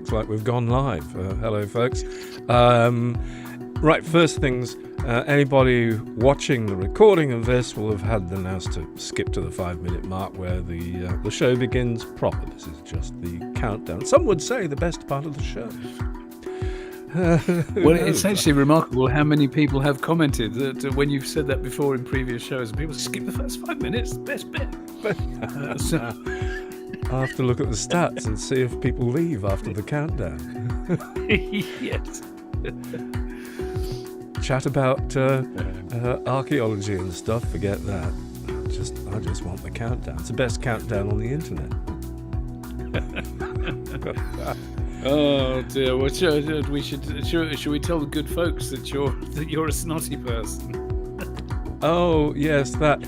looks like we've gone live. Hello, folks. Right, first things, anybody watching the recording of this will have had the nous to skip to the 5-minute mark where the show begins proper. This is just the countdown. Some would say the best part of the show. Well, it's actually remarkable how many people have commented that when you've said that before in previous shows, and people skip the first 5 minutes, the best bit. I'll have to look at the stats and see if people leave after the countdown. Yes. Chat about archaeology and stuff, forget that. I just want the countdown. It's the best countdown on the internet. Oh dear! Well, should we tell the good folks that you're a snotty person? Oh yes, that,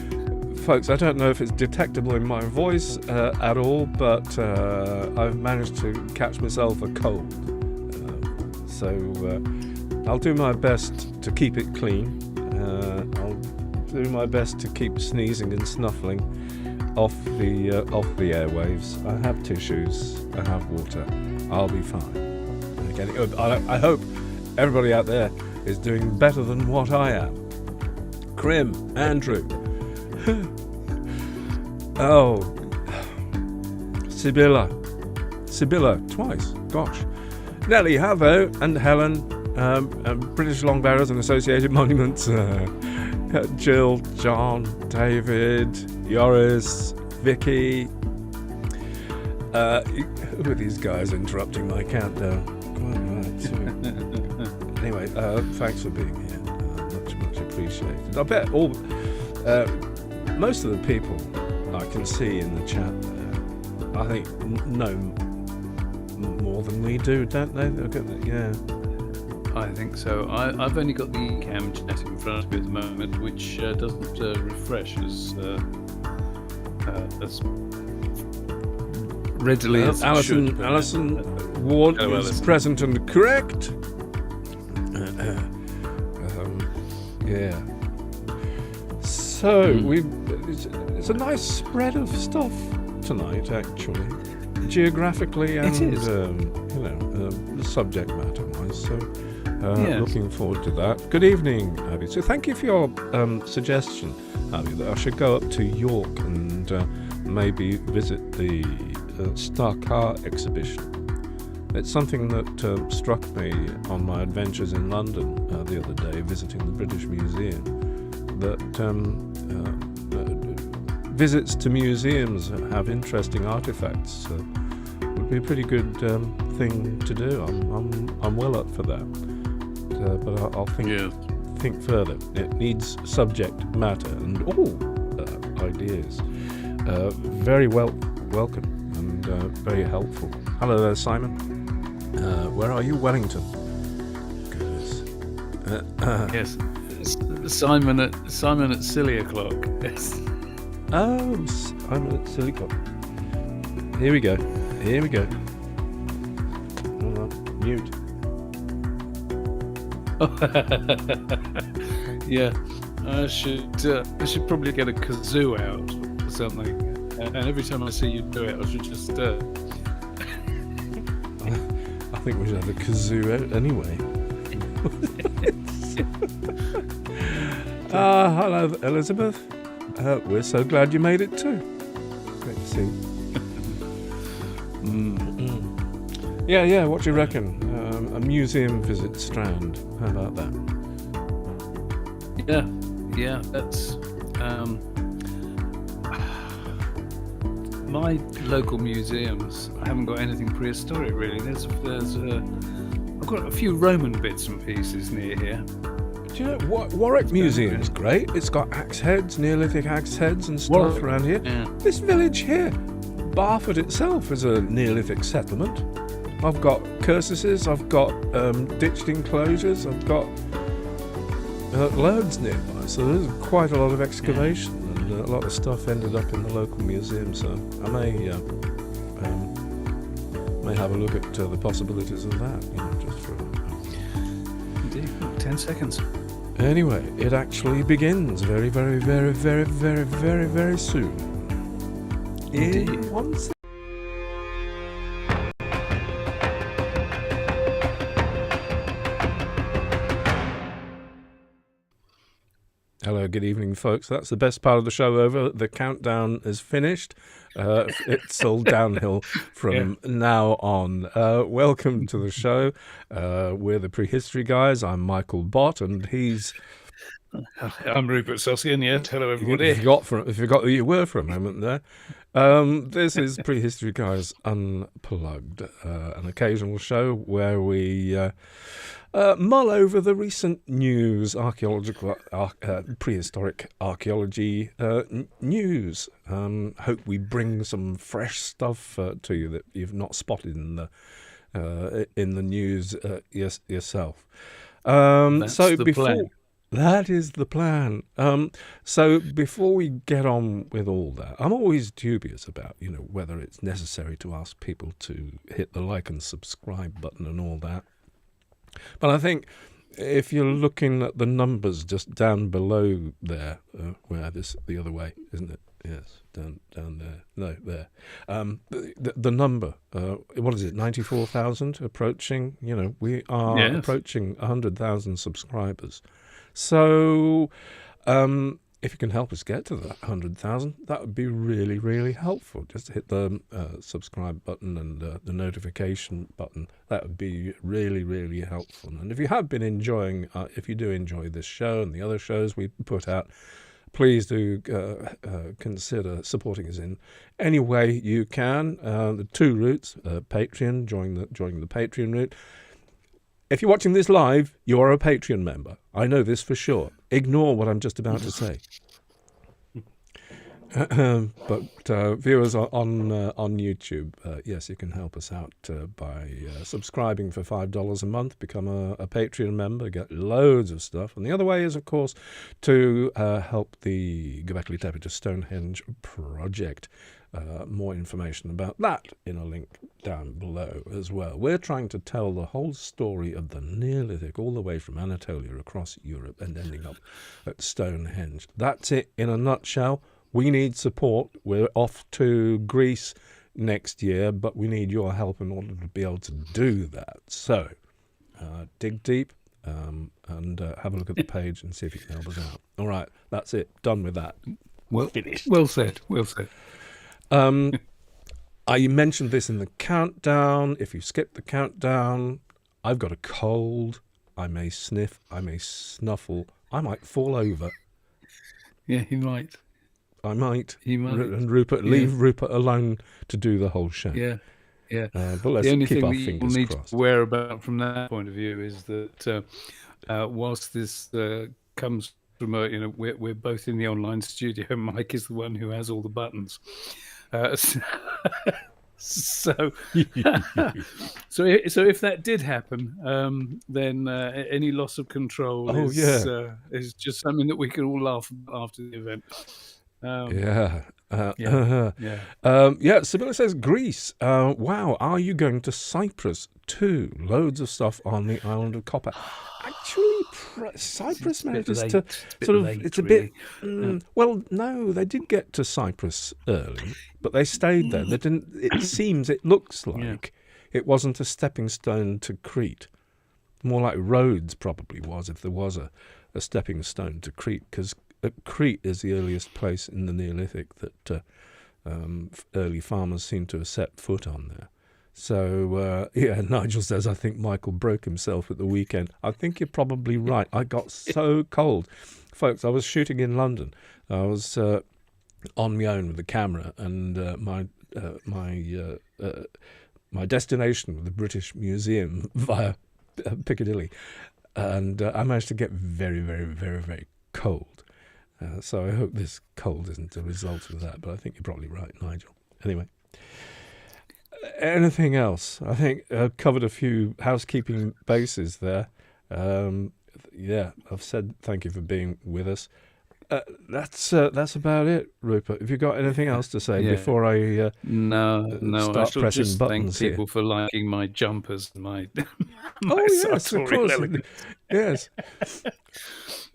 folks. I don't know if it's detectable in my voice at all, but I've managed to catch myself a cold. So I'll do my best to keep it clean. I'll do my best to keep sneezing and snuffling off the airwaves. I have tissues. I have water. I'll be fine. I hope everybody out there is doing better than what I am. Krim, Andrew. Oh, Sibylla, twice. Gosh. Nellie, Havo, and Helen, British Long Barrows and Associated Monuments. Jill, John, David, Yoris, Vicky. Who are these guys interrupting my countdown? Quite right. Anyway, thanks for being here. Much appreciated. I bet most of the people I can see in the chat there, I think, know more than we do, don't they? Yeah. I think so. I've only got the cam chat in front of me at the moment, which doesn't refresh as readily as it should. Alison Ward is present and correct. Yeah. So it's a nice spread of stuff tonight, actually, geographically and subject matter wise. So looking forward to that. Good evening, Abby. So thank you for your suggestion, Abby, that I should go up to York and maybe visit the Star-Car exhibition. It's something that struck me on my adventures in London the other day, visiting the British Museum, that visits to museums that have interesting artifacts would be a pretty good thing to do. I'm well up for that, but I'll think further. It needs subject matter and all ideas. Very welcome and very helpful. Hello there, Simon. Where are you? Wellington. Goodness. Yes, Simon at Silly O'Clock. Yes. Oh, Simon at Silly O'Clock. Here we go. Mute. Yeah, I should probably get a kazoo out or something. And every time I see you do it, I should just. I think we should have a kazoo out anyway. Hello, Elizabeth. We're so glad you made it too. Great to see you. Yeah, what do you reckon? A museum visit Strand. How about that? Yeah, that's my local museums. I haven't got anything prehistoric really. There's I've got a few Roman bits and pieces near here. Do you know what? Warwick Museum is great. It's got axe heads, Neolithic axe heads and stuff around here. Yeah. This village here, Barford itself, is a Neolithic settlement. I've got cursuses, I've got ditched enclosures, I've got loads nearby. So there's quite a lot of excavation and a lot of stuff ended up in the local museum. So I may have a look at the possibilities of that, just for. Indeed, 10 seconds. Anyway, it actually begins very, very, very, very, very, very, very soon. In 1 second. Hello, good evening, folks. That's the best part of the show over. The countdown is finished. It's all downhill from now on. Welcome to the show. We're the Prehistory guys. I'm Michael Bott, and he's... I'm Rupert Soskin, yeah. Hello, everybody. You forgot who you were for a moment there. This is Prehistory Guys Unplugged, an occasional show where we mull over the recent news, prehistoric archaeology news. Hope we bring some fresh stuff to you that you've not spotted in the news yourself. That's the plan. That is the plan. So before we get on with all that, I'm always dubious about, whether it's necessary to ask people to hit the like and subscribe button and all that. But I think if you're looking at the numbers just down below there, the other way, isn't it? Yes, down there. No, there. The number, what is it, 94,000 approaching? We are approaching 100,000 subscribers. So if you can help us get to that 100,000, that would be really, really helpful. Just hit the subscribe button and the notification button. That would be really, really helpful. And if you have been enjoying, if you do enjoy this show and the other shows we put out, please do consider supporting us in any way you can. The two routes, Patreon, join the Patreon route. If you're watching this live, you are a Patreon member. I know this for sure. Ignore what I'm just about to say. But viewers on YouTube, yes, you can help us out by subscribing for $5 a month, become a Patreon member, get loads of stuff. And the other way is, of course, to help the GÖBEKLI TEPE to Stonehenge project. More information about that in a link down below as well. We're trying to tell the whole story of the Neolithic all the way from Anatolia across Europe and ending up at Stonehenge. That's it in a nutshell. We need support. We're off to Greece next year, but we need your help in order to be able to do that. So dig deep and have a look at the page and see if you can help us out. All right, that's it. Done with that. Well, finished. Well said. Well said. I mentioned this in the countdown. If you skip the countdown, I've got a cold. I may sniff. I may snuffle. I might fall over. Yeah, he might. I might. He might. And leave Rupert alone to do the whole show. Yeah. But let's the only keep thing our that fingers you need crossed. to be aware about from that point of view is that whilst this comes from we're both in the online studio. Mike is the one who has all the buttons. So if that did happen, then any loss of control is just something that we can all laugh at after the event. Sibylla says Greece. Wow, are you going to Cyprus too? Loads of stuff on the island of Copper. Actually, Cyprus manages to sort of. It's a bit. Well, no, they did get to Cyprus early, but they stayed there. They didn't. It looks like it wasn't a stepping stone to Crete. More like Rhodes probably was, if there was a stepping stone to Crete, because Crete is the earliest place in the Neolithic that early farmers seem to have set foot on there. So, Nigel says, I think Michael broke himself at the weekend. I think you're probably right. I got so cold. Folks, I was shooting in London. I was on my own with the camera, and my destination was the British Museum via Piccadilly. And I managed to get very, very, very, very cold. So I hope this cold isn't a result of that, but I think you're probably right, Nigel. Anyway. Anything else? I think I've covered a few housekeeping bases there. I've said thank you for being with us. That's about it, Rupert. Have you got anything else to say before I start I shall pressing just buttons thank people for liking my jumpers and my yes, of course. Yes.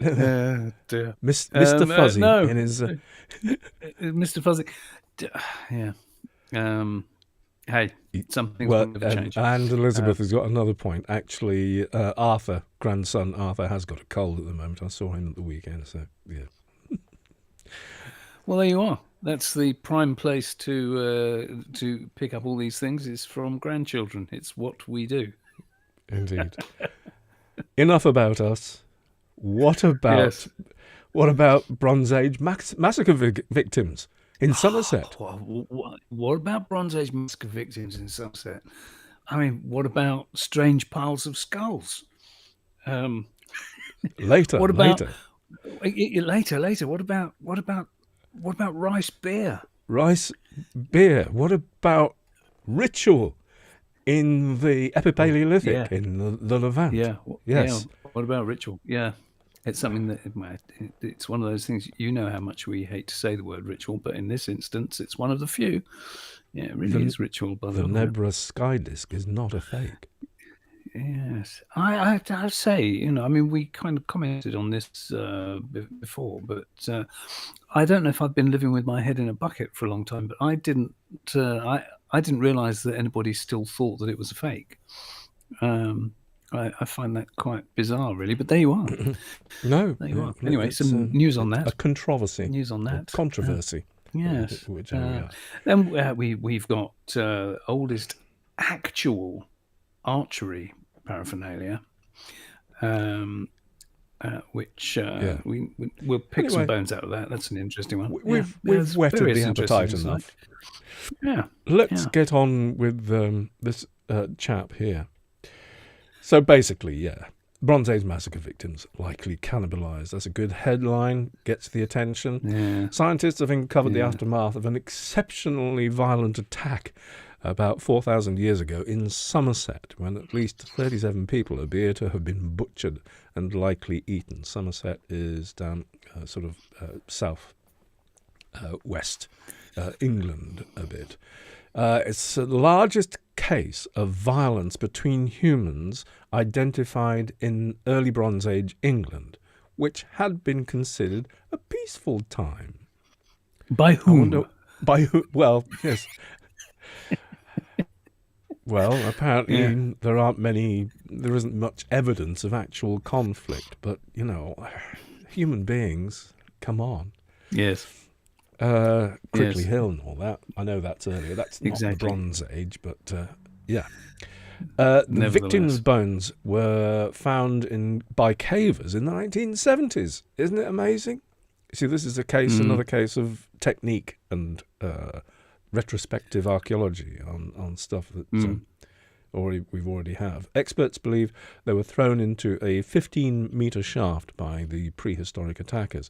Mr. Fuzzy in his Mr. Fuzzy. Hey, something's Well, going to change. and Elizabeth has got another point. Actually, Arthur, grandson Arthur, has got a cold at the moment. I saw him at the weekend, so yeah. Well, there you are. That's the prime place to pick up all these things is from grandchildren. It's what we do. Indeed. Enough about us. What about Yes. Bronze Age massacre victims in Somerset? What about Bronze Age massacre victims in Somerset? I mean, what about strange piles of skulls? Later. What about later? What about rice beer? Rice beer. What about ritual in the Epipaleolithic in the Levant? Yeah. Yes. Yeah. What about ritual? Yeah. It's something that it's one of those things. You know how much we hate to say the word ritual, but in this instance, it's one of the few. Yeah, it really is ritual. By the Nebra sky disk is not a fake. Yes, I say, you know, I mean, we kind of commented on this before, but I don't know if I've been living with my head in a bucket for a long time, but I didn't realise that anybody still thought that it was a fake. I find that quite bizarre, really. But there you are. No, there you are. Anyway, some news on that. A controversy. News on that. Controversy. Yes. Whichever then we've got oldest actual archery paraphernalia, which we'll pick some bones out of that. That's an interesting one. We've whetted the appetite enough. Yeah. Let's get on with this chap here. So basically, Bronze Age massacre victims likely cannibalised. That's a good headline, gets the attention. Yeah. Scientists have uncovered the aftermath of an exceptionally violent attack about 4,000 years ago in Somerset, when at least 37 people appear to have been butchered and likely eaten. Somerset is down south west England a bit. It's the largest case of violence between humans identified in early Bronze Age England, which had been considered a peaceful time. By whom? By who? Well, yes. Well, apparently there isn't much evidence of actual conflict, but, you know, human beings, come on. Yes. Crickley Hill and all that. I know that's earlier. That's not the Bronze Age, but the victims' bones were found by cavers in the 1970s. Isn't it amazing? See, this is another case of technique and retrospective archaeology on stuff that we've already have. Experts believe they were thrown into a 15-metre shaft by the prehistoric attackers.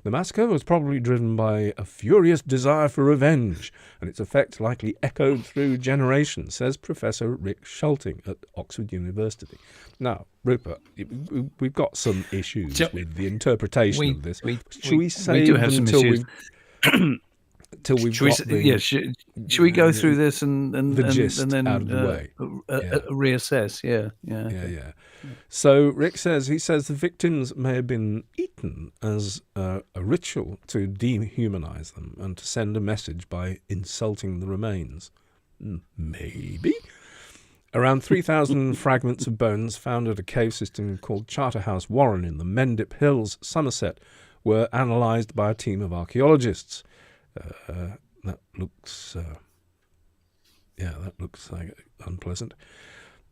The massacre was probably driven by a furious desire for revenge, and its effects likely echoed through generations, says Professor Rick Schulting at Oxford University. Now, Rupert, we've got some issues with the interpretation of this. Should we save them until we've should we go through this and the gist and then out of the way? Reassess? Yeah. So Rick says the victims may have been eaten as a ritual to dehumanize them and to send a message by insulting the remains. Maybe. Around 3,000 fragments of bones found at a cave system called Charterhouse Warren in the Mendip Hills, Somerset, were analysed by a team of archaeologists. That looks like unpleasant.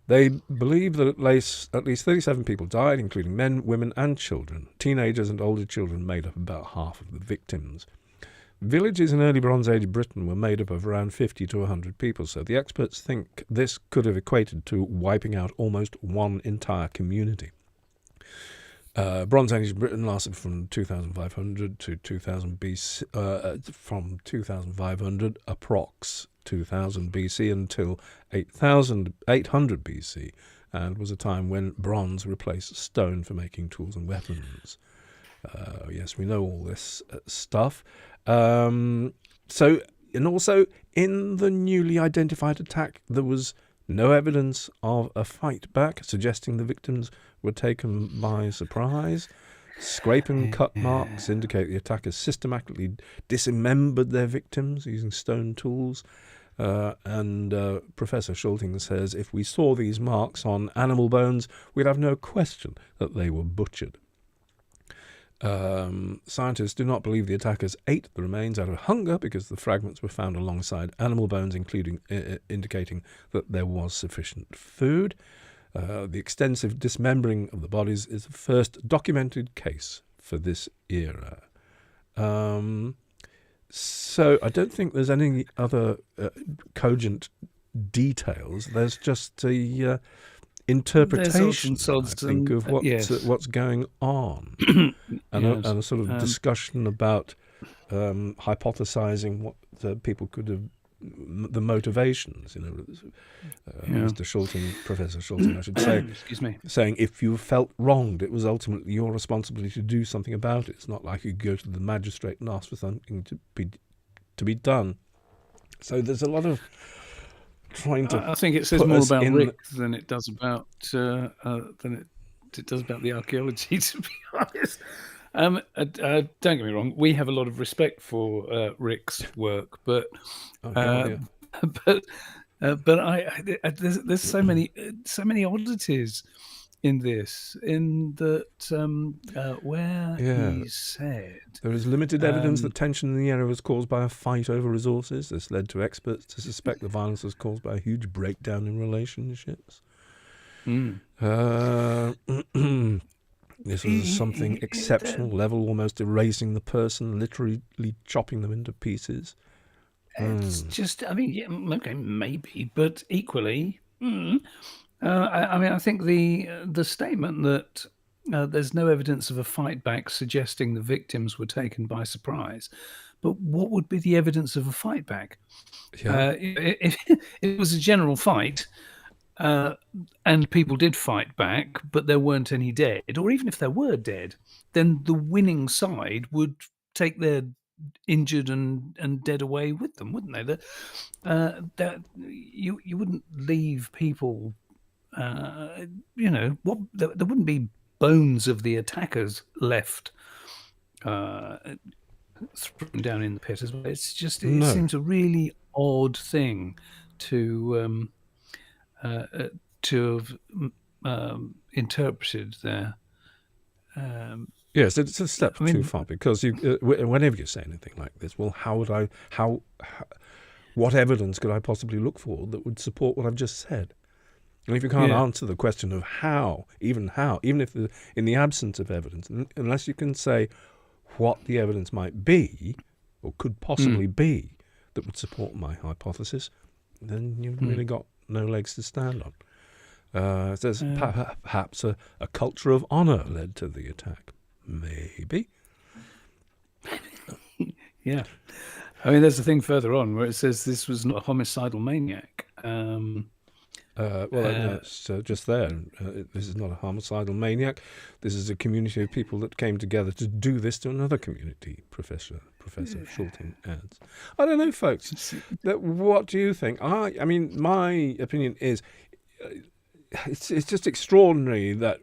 They believe that at least 37 people died, including men, women and children. Teenagers and older children made up about half of the victims. Villages in early Bronze Age Britain were made up of around 50 to 100 people, so the experts think this could have equated to wiping out almost one entire community. Bronze Age Britain lasted from 2,500 to 2,000 BC, from 2,500 approx 2,000 BC until 800 BC, and was a time when bronze replaced stone for making tools and weapons. Yes, we know all this stuff. And also in the newly identified attack, there was no evidence of a fight back, suggesting the victims were taken by surprise. Scrape and cut marks indicate the attackers systematically dismembered their victims using stone tools. And Professor Schulting says, if we saw these marks on animal bones, we'd have no question that they were butchered. Scientists do not believe the attackers ate the remains out of hunger because the fragments were found alongside animal bones, indicating that there was sufficient food. The extensive dismembering of the bodies is the first documented case for this era. So I don't think there's any other cogent details. There's just the interpretation, I think, of what's going on, and a sort of discussion about hypothesizing what people could have, the motivations. Mr. Schulting, Professor Schulting, I should say, excuse me, saying if you felt wronged, it was ultimately your responsibility to do something about it. It's not like you go to the magistrate and ask for something to be done. So there's a lot of trying to. I think it says more about Rick than it does about it does about the archaeology. To be honest, don't get me wrong. We have a lot of respect for Rick's work, but there's so many oddities in this. In that where he said there is limited evidence that tension in the area was caused by a fight over resources. This led to experts to suspect the violence was caused by a huge breakdown in relationships. This was something exceptional level, almost erasing the person, literally chopping them into pieces. It's just, I mean, okay, maybe, but equally, I think the statement that there's no evidence of a fight back suggesting the victims were taken by surprise. But what would be the evidence of a fight back? If it was a general fight, and people did fight back, but there weren't any dead, or even if there were dead, then the winning side would take their injured and dead away with them, wouldn't they? That you wouldn't leave people. There wouldn't be bones of the attackers left thrown down in the pit as well. It's just it seems a really odd thing to have interpreted there. Yes, it's a step too far, because whenever you say anything like this, well, what evidence could I possibly look for that would support what I've just said? And if you can't answer the question of how, even if in the absence of evidence, unless you can say what the evidence might be or could possibly be that would support my hypothesis, then you've really got no legs to stand on. There's perhaps a culture of honor led to the attack. Maybe. Yeah. I mean, there's a thing further on where it says this was not a homicidal maniac. It's just there. This is not a homicidal maniac. This is a community of people that came together to do this to another community, Professor Schulting adds. I don't know, folks. What do you think? I mean, my opinion is it's just extraordinary that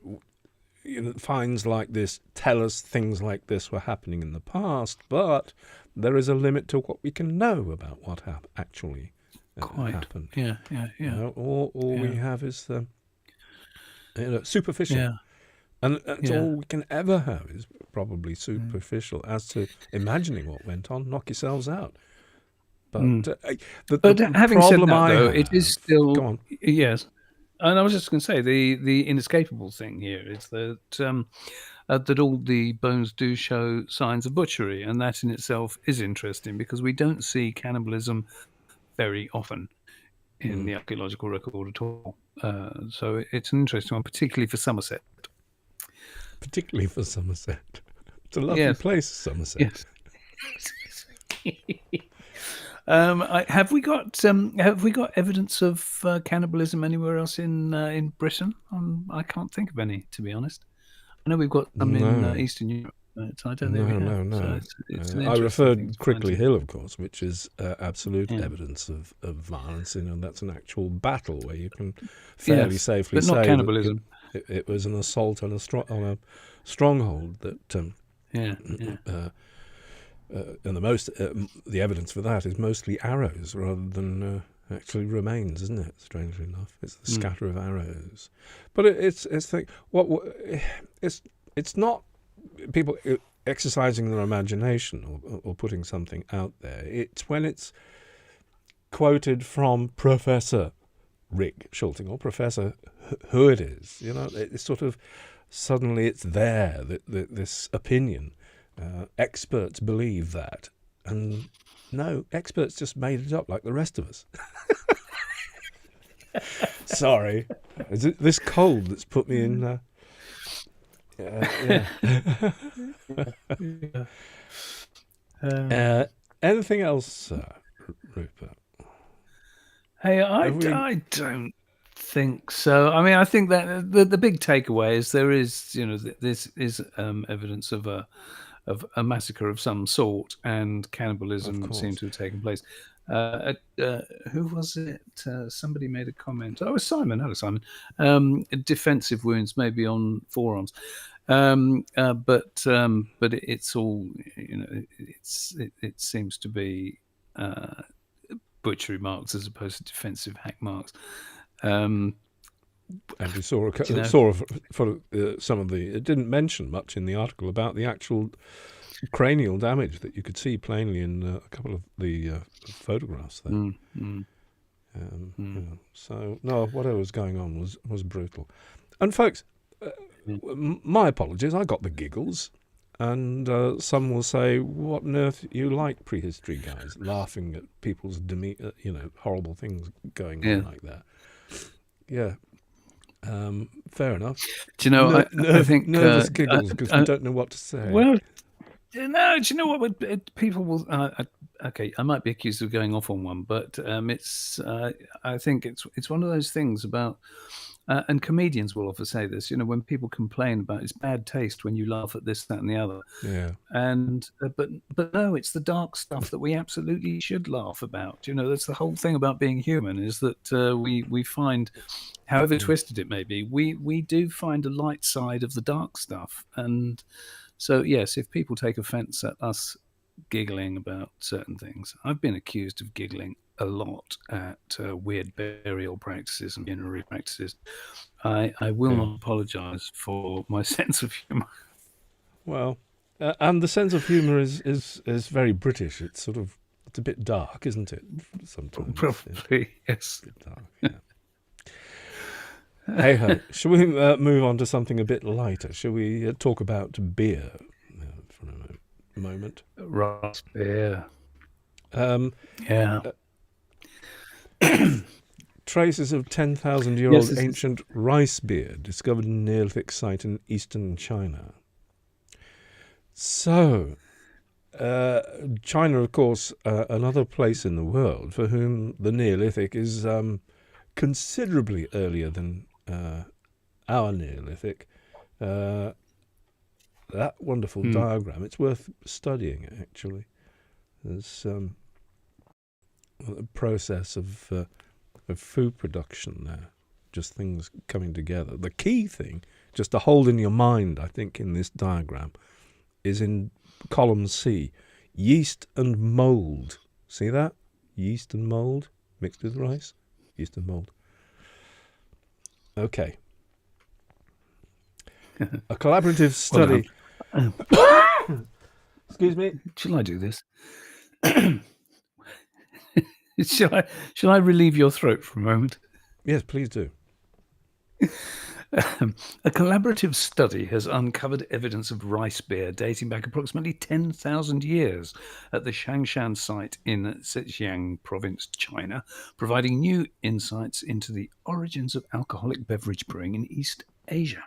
finds like this tell us things like this were happening in the past, but there is a limit to what we can know about what actually happened. Yeah. All we have is superficial. Yeah. And that's all we can ever have is probably superficial. As to imagining what went on, knock yourselves out. But having said that, though, it is still... Go on. Yes. And I was just going to say, the inescapable thing here is that that all the bones do show signs of butchery, and that in itself is interesting because we don't see cannibalism very often in the archaeological record at all. So it's an interesting one, particularly for Somerset. It's a lovely place, Somerset. Yes. Have we got evidence of cannibalism anywhere else in Britain? I can't think of any, to be honest. I know we've got some in Eastern Europe. I don't think we have. No. So it's I referred Crickley Hill, of course, which is absolute evidence of violence. That's an actual battle where you can fairly safely say not cannibalism. It was an assault on a stronghold that and the evidence for that is mostly arrows rather than actually remains, isn't it? Strangely enough, it's the scatter of arrows. But it's not people exercising their imagination or putting something out there. It's when it's quoted from Professor Rick Schulting or Professor who it is. It's sort of suddenly it's there that this opinion. Experts believe that, and no, experts just made it up like the rest of us. Sorry, is it this cold that's put me in? Anything else, Rupert? Hey, I don't think so. I mean, I think that the big takeaway is there is, this is evidence of a massacre of some sort, and cannibalism seemed to have taken place. Who was it? Somebody made a comment. Oh, it was Simon. Hello, Simon. Defensive wounds, maybe on forearms. But it's all, it seems to be butchery marks as opposed to defensive hack marks. And we saw some of the. It didn't mention much in the article about the actual cranial damage that you could see plainly in a couple of the photographs there. So no, whatever was going on was brutal. And folks, my apologies. I got the giggles, and some will say, "What on earth you like prehistory guys laughing at people's horrible things going on like that?" Yeah. Fair enough. Do you know? I think nervous giggles because we don't know what to say. Well, no. Do you know what? People will. Okay, I might be accused of going off on one, but it's. I think it's one of those things about. And comedians will often say this, when people complain about it's bad taste when you laugh at this, that, and the other. Yeah. And but no, it's the dark stuff that we absolutely should laugh about. That's the whole thing about being human, is that we find, however twisted it may be, we do find a light side of the dark stuff. And so yes, if people take offence at us giggling about certain things, I've been accused of giggling a lot at weird burial practices and funerary practices. I will not apologise for my sense of humour. Well, and the sense of humour is very British. It's a bit dark, isn't it? Sometimes. Probably, yes. A bit dark, yeah. Hey ho, shall we move on to something a bit lighter? Shall we talk about beer for a moment? Right, beer. Traces of 10,000-year-old ancient rice beer discovered in a Neolithic site in eastern China. So, China, of course, another place in the world for whom the Neolithic is considerably earlier than our Neolithic. That wonderful diagram, it's worth studying, actually. There's a process of food production there, just things coming together. The key thing, just to hold in your mind, I think, in this diagram, is in column C, yeast and mould. See that? Yeast and mould mixed with rice. Yeast and mould. Okay. A collaborative study. Excuse me. Shall I do this? Shall I relieve your throat for a moment? Yes, please do. A collaborative study has uncovered evidence of rice beer dating back approximately 10,000 years at the Shangshan site in Zhejiang province, China, providing new insights into the origins of alcoholic beverage brewing in East Asia.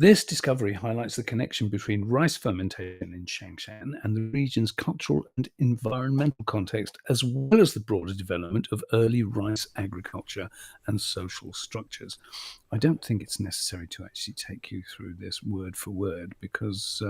This discovery highlights the connection between rice fermentation in Shangshan and the region's cultural and environmental context, as well as the broader development of early rice agriculture and social structures. I don't think it's necessary to actually take you through this word for word, because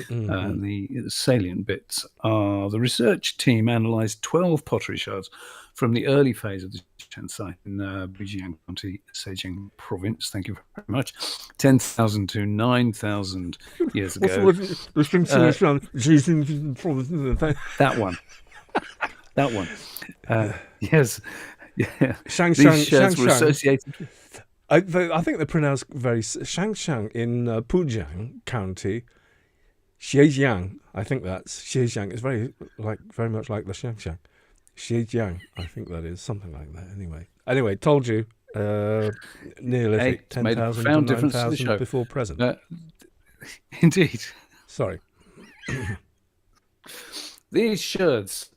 the salient bits are: the research team analysed 12 pottery shards from the early phase of the Shan site in Fujian County, Zhejiang Province. Thank you very much. 10,000 to 9,000 years ago. That one. That one. Yes. Yeah. These shards were associated. I think they're pronounced very Shangshang in Pujiang County, Zhejiang. I think that's Zhejiang. It's very much like the Shangshang. Zhejiang, I think that is something like that. Anyway, told you. Neolithic, 10,000 to 9,000 before present. Indeed. Sorry. These shards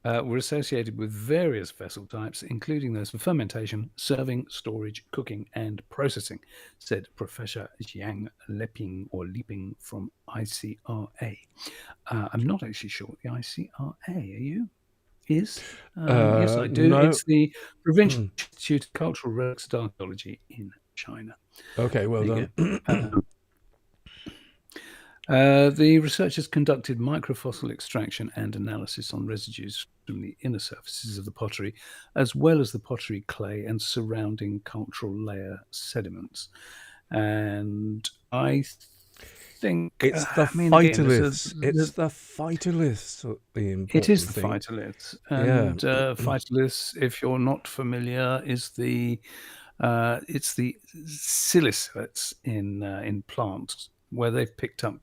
were associated with various vessel types, including those for fermentation, serving, storage, cooking, and processing, said Professor Jiang Leping from ICRA. I'm not actually sure what the ICRA, are you? Yes, I do. No. It's the Provincial Institute of Cultural Relics and Archaeology in China. Okay, well done. The researchers conducted microfossil extraction and analysis on residues from the inner surfaces of the pottery, as well as the pottery clay and surrounding cultural layer sediments. And I think it's the phytoliths. It's the phytoliths. It is the phytoliths, and phytoliths, if you're not familiar, is it's the silicates in plants, where they've picked up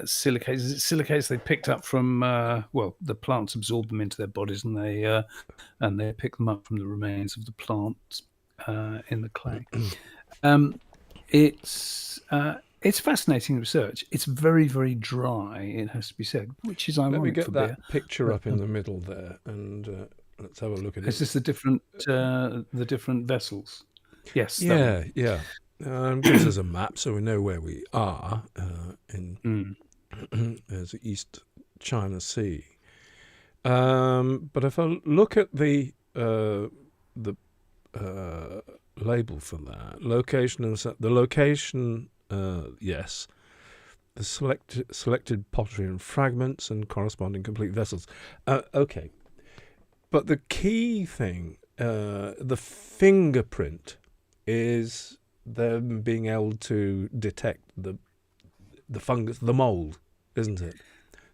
silicates. Is it silicates they picked up from? The plants absorb them into their bodies, and they pick them up from the remains of the plants in the clay. It's fascinating research. It's very, very dry, it has to be said, which is ironic. Let me get for that beer. picture up in the middle there, and let's have a look at it. Is this the different vessels? Yes. Yeah. Gives us a map, so we know where we are in as the East China Sea. But if I look at the label for that, yes, the selected pottery and fragments and corresponding complete vessels. Okay, but the key thing, the fingerprint, is them being able to detect the fungus, the mold, isn't it?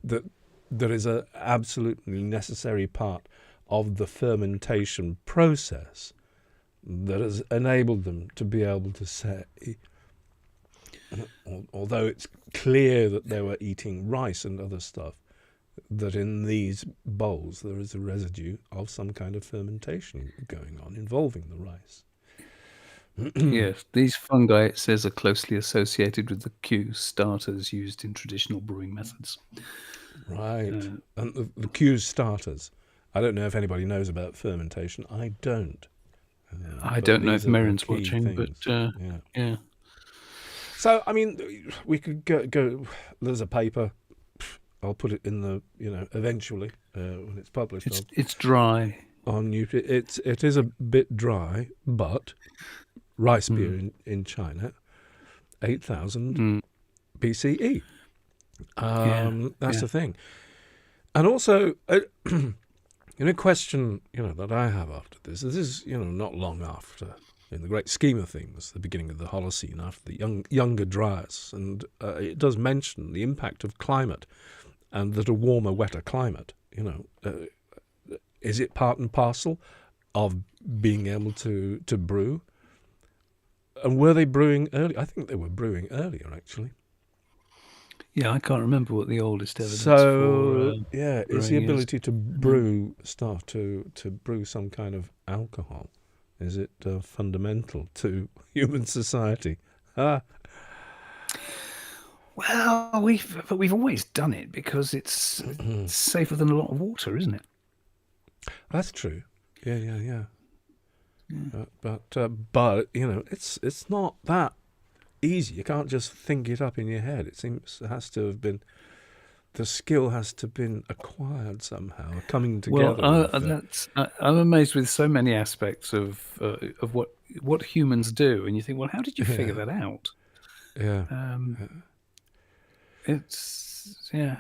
That is a absolutely necessary part of the fermentation process that has enabled them to be able to say, although it's clear that they were eating rice and other stuff, that in these bowls there is a residue of some kind of fermentation going on involving the rice. Yes, these fungi, it says, are closely associated with the Q starters used in traditional brewing methods. Right. And the Q starters, I don't know if anybody knows about fermentation. I don't. I don't know if Merrin's watching, but yeah. So, I mean, we could go. There's a paper. I'll put it in the, eventually when it's published. It's dry. It is a bit dry, but rice beer in China, 8,000 BCE. That's the thing. And also, a question that I have after this is not long after, in the great scheme of things, the beginning of the Holocene, after the Younger Dryas, and it does mention the impact of climate, and that a warmer, wetter climate, is it part and parcel of being able to brew? And were they brewing early? I think they were brewing earlier, actually. Yeah, I can't remember what the oldest evidence for. Is the ability to brew start to brew some kind of alcohol? Is it fundamental to human society? Well, we've always done it because it's safer than a lot of water, isn't it? That's true. Yeah. But it's not that easy. You can't just think it up in your head. It seems it has to have been the skill has to have been acquired somehow, coming Well, together of I'm amazed with so many aspects of what humans do, and you think, well, how did you figure yeah, that out? yeah.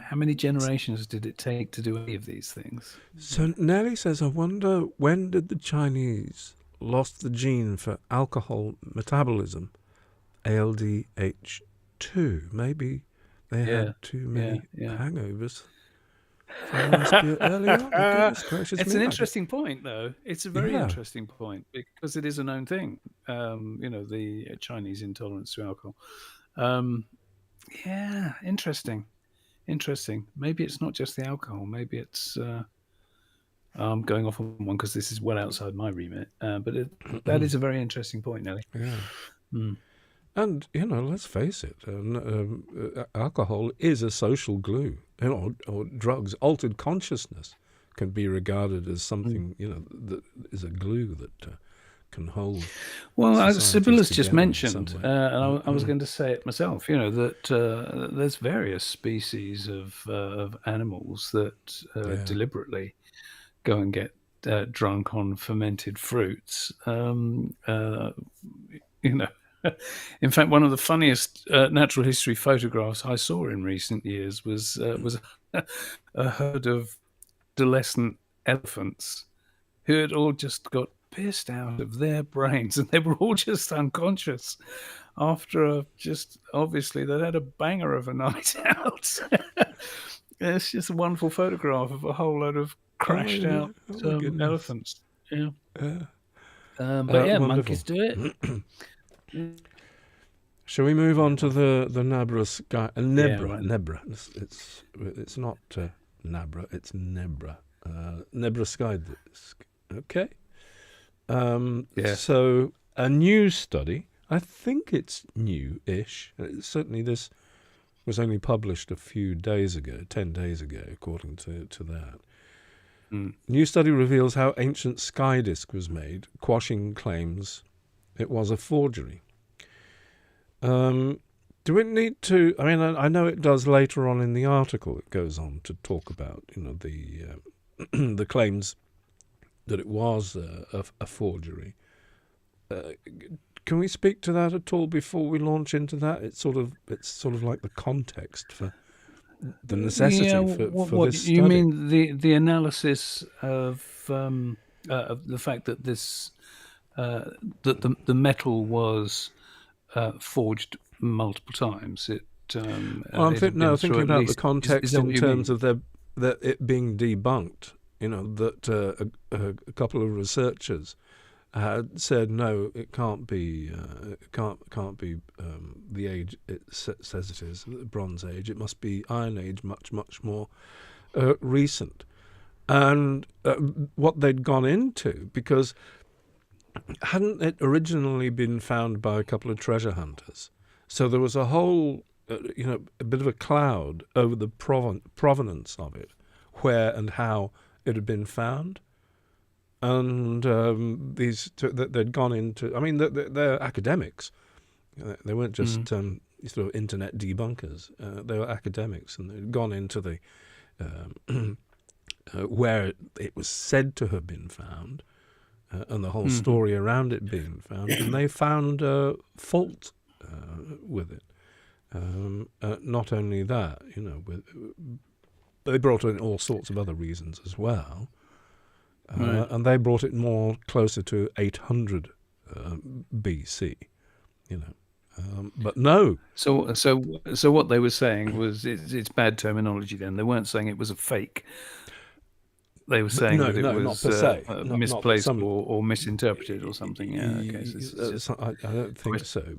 How many generations did it take to do any of these things? So Nelly says, I wonder when did the Chinese lost the gene for alcohol metabolism, ALDH2? Maybe they had too many hangovers. So it must be early on. Goodness gracious It's me. an interesting point, though. It's a very Yeah. interesting point because it is a known thing. The Chinese intolerance to alcohol. Interesting. Maybe it's not just the alcohol. Maybe it's. I'm going off on one because this is well outside my remit. But that is a very interesting point, Nelly. Yeah. Mm. And, let's face it, alcohol is a social glue. Or drugs, altered consciousness can be regarded as something, that is a glue that can hold. Well, Sibylla's just mentioned, and I was going to say it myself, that there's various species of animals that deliberately go and get drunk on fermented fruits. In fact, one of the funniest natural history photographs I saw in recent years was a herd of adolescent elephants who had all just got pissed out of their brains, and they were all just unconscious after obviously they'd had a banger of a night out. It's just a wonderful photograph of a whole load of crashed out elephants. Yeah. But monkeys do it. Shall we move on to the Nebra sky? Nebra. It's not Nebra. It's Nebra. Nebra sky disk. Okay. So a new study. I think it's new-ish. Certainly, this was only published a few days ago, 10 days ago, according to that. New study reveals how ancient sky disk was made, quashing claims it was a forgery. Do we need to? I mean, I know it does later on in the article. It goes on to talk about the the claims that it was a forgery. Can we speak to that at all before we launch into that? It's sort of like the context for the necessity for this study. You mean the analysis of the fact that this that the metal was forged multiple times? I'm thinking about the context in terms of that it being debunked. That a couple of researchers had said no, it can't be. It can't be the age it says it is, the Bronze Age. It must be Iron Age, much more recent. And what they'd gone into, because hadn't it originally been found by a couple of treasure hunters? So there was a whole, a bit of a cloud over the provenance of it, where and how it had been found. And they'd gone into, I mean, they're academics. They weren't just sort of internet debunkers. They were academics, and they'd gone into the where it was said to have been found, and the whole story around it being found, and they found fault with it. Not only that, they brought in all sorts of other reasons as well. And they brought it more closer to 800 BC, but no. So what they were saying was it's bad terminology. Then they weren't saying it was a fake. They were saying that it was not per se. Misplaced or misinterpreted or something. Yeah, okay. I don't think so.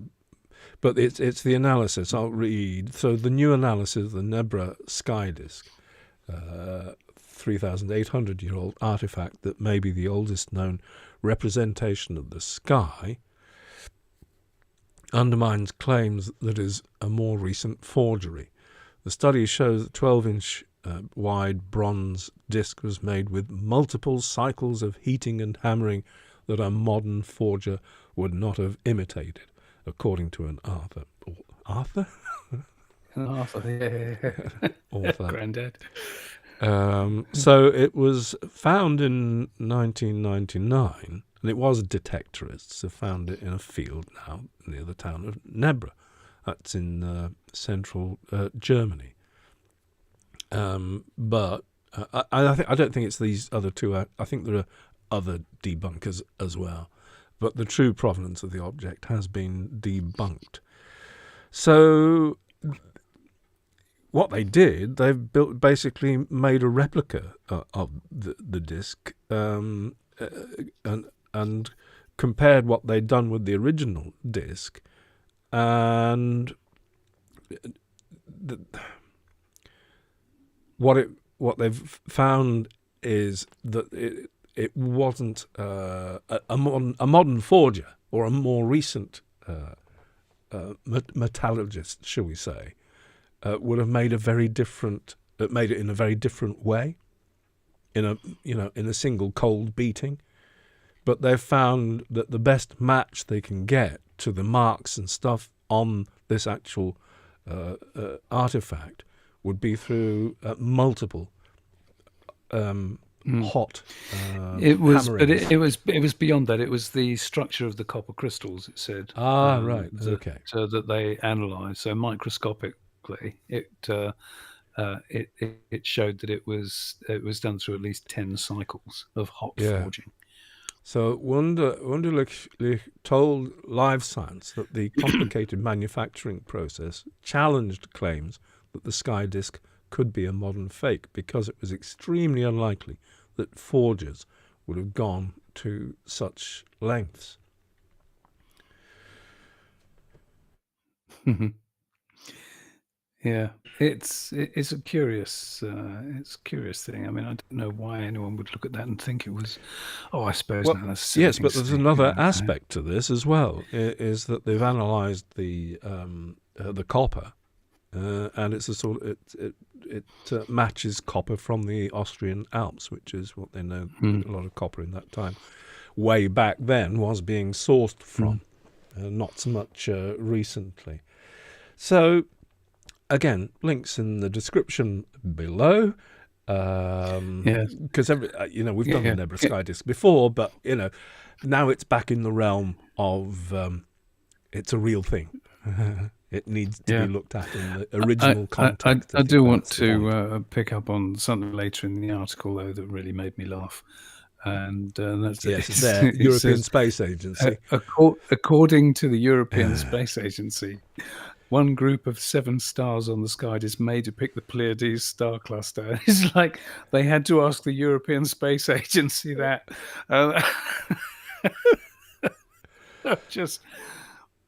But it's the analysis. I'll read. So the new analysis, the Nebra sky disk. 3,800-year-old artifact that may be the oldest known representation of the sky, undermines claims that is a more recent forgery. The study shows that 12-inch wide bronze disc was made with multiple cycles of heating and hammering that a modern forger would not have imitated, according to an Arthur? author. Granddad. So it was found in 1999, and it was detectorists who found it in a field now near the town of Nebra. That's in central Germany. But I don't think it's these other two. I think there are other debunkers as well. But the true provenance of the object has been debunked. So what they did, they've basically made a replica of the disc and compared what they'd done with the original disc, and what they've found is that it wasn't a modern forger or a more recent metallurgist, shall we say, would have made made it in a very different way, in a single cold beating. But they've found that the best match they can get to the marks and stuff on this actual artifact would be through multiple hot It was, but hammerings. it was beyond that. It was the structure of the copper crystals. It said. Right. Okay. So that they analysed. So microscopically, it showed that it was done through at least 10 cycles of hot forging. So Wunderlich told Live Science that the complicated manufacturing process challenged claims that the sky disk could be a modern fake, because it was extremely unlikely that forgers would have gone to such lengths. Yeah, it's a curious thing. I mean, I don't know why anyone would look at that and think it was. Oh, I suppose Well, now that's a silly yes, thing but to there's think, another aspect to this as well, is that they've analysed the copper, and it's a sort of it matches copper from the Austrian Alps, which is what they know. A lot of copper in that time, way back then, was being sourced from, not so much recently. So, again, links in the description below. Because we've done the Nebra sky disk before, but now it's back in the realm of it's a real thing. It needs to be looked at in the original context. I do want to pick up on something later in the article, though, that really made me laugh. And that's the European Space Agency. According to the European Space Agency, one group of 7 stars on the sky disk may depict the Pleiades star cluster. It's like they had to ask the European Space Agency that. Just,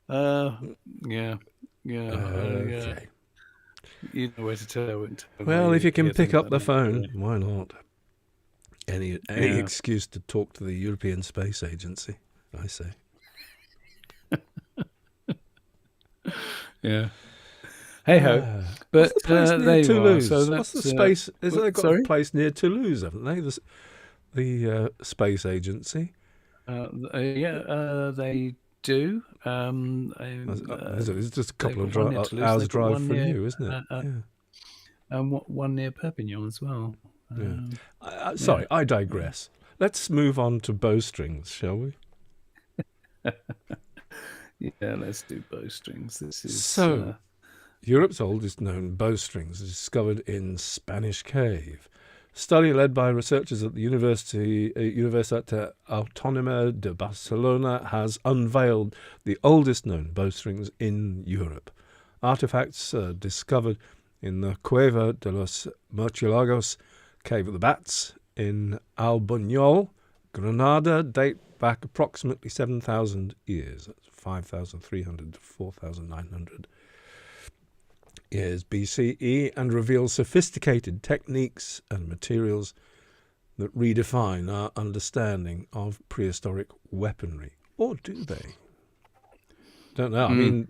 yeah. Okay. You know where to tell it. Well, if you can pick up the phone, why not? Any excuse to talk to the European Space Agency, I say. Yeah. Hey ho. But near Toulouse. So what's the space? They've got a place near Toulouse, haven't they? The Space Agency. They do. It's just a couple of hours drive from you, isn't it? And one near Perpignan as well. Sorry, I digress. Let's move on to bowstrings, shall we? Yeah, let's do bowstrings. This is Europe's oldest known bowstrings is discovered in Spanish cave. Study led by researchers at the Universitat Autónoma de Barcelona has unveiled the oldest known bowstrings in Europe. Artifacts discovered in the Cueva de los Murciélagos, Cave of the Bats, in Albuñol, Granada, date back approximately 7,000 years. That's 5,300 to 4,900 years BCE, and reveal sophisticated techniques and materials that redefine our understanding of prehistoric weaponry. Or do they? Don't know. I mean,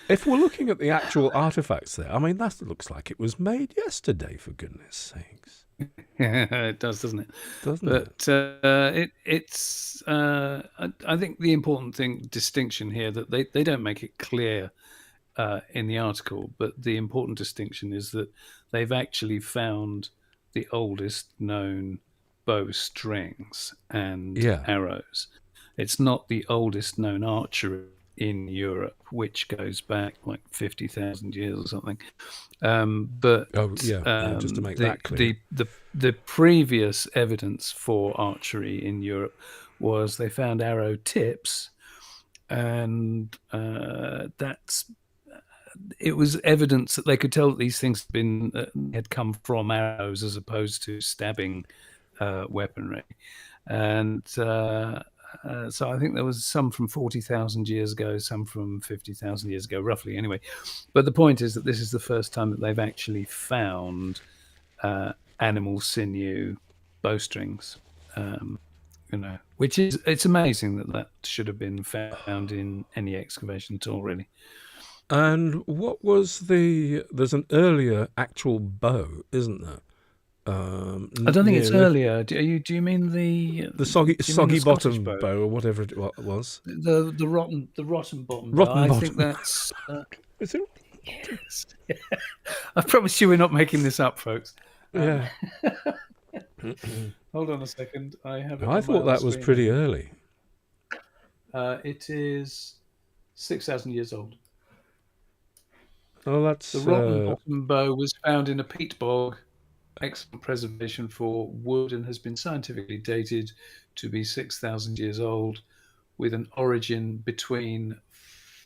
if we're looking at the actual artifacts there, I mean, that looks like it was made yesterday, for goodness sakes. It does, doesn't it? Doesn't it? But it's I think the important distinction here, that they don't make it clear in the article, but the important distinction is that they've actually found the oldest known bowstrings and Yeah. arrows. It's not the oldest known archery in Europe, which goes back like 50,000 years or something. But just to make that clear. the previous evidence for archery in Europe was they found arrow tips, and it was evidence that they could tell that these things had come from arrows as opposed to stabbing weaponry. And so I think there was some from 40,000 years ago, some from 50,000 years ago, roughly anyway. But the point is that this is the first time that they've actually found animal sinew bowstrings. Which it's amazing that should have been found in any excavation at all, really. And what was there's an earlier actual bow, isn't there? I don't think it's earlier. Do you mean the soggy bottom bow or whatever it was? The rotten bottom bow. I think that's. Is it? Yes. I promise you, we're not making this up, folks. Yeah. Hold on a second. I thought that was pretty early. It is 6,000 years old. Oh, that's the rotten bottom bow was found in a peat bog. Excellent preservation for wood, and has been scientifically dated to be 6,000 years old, with an origin between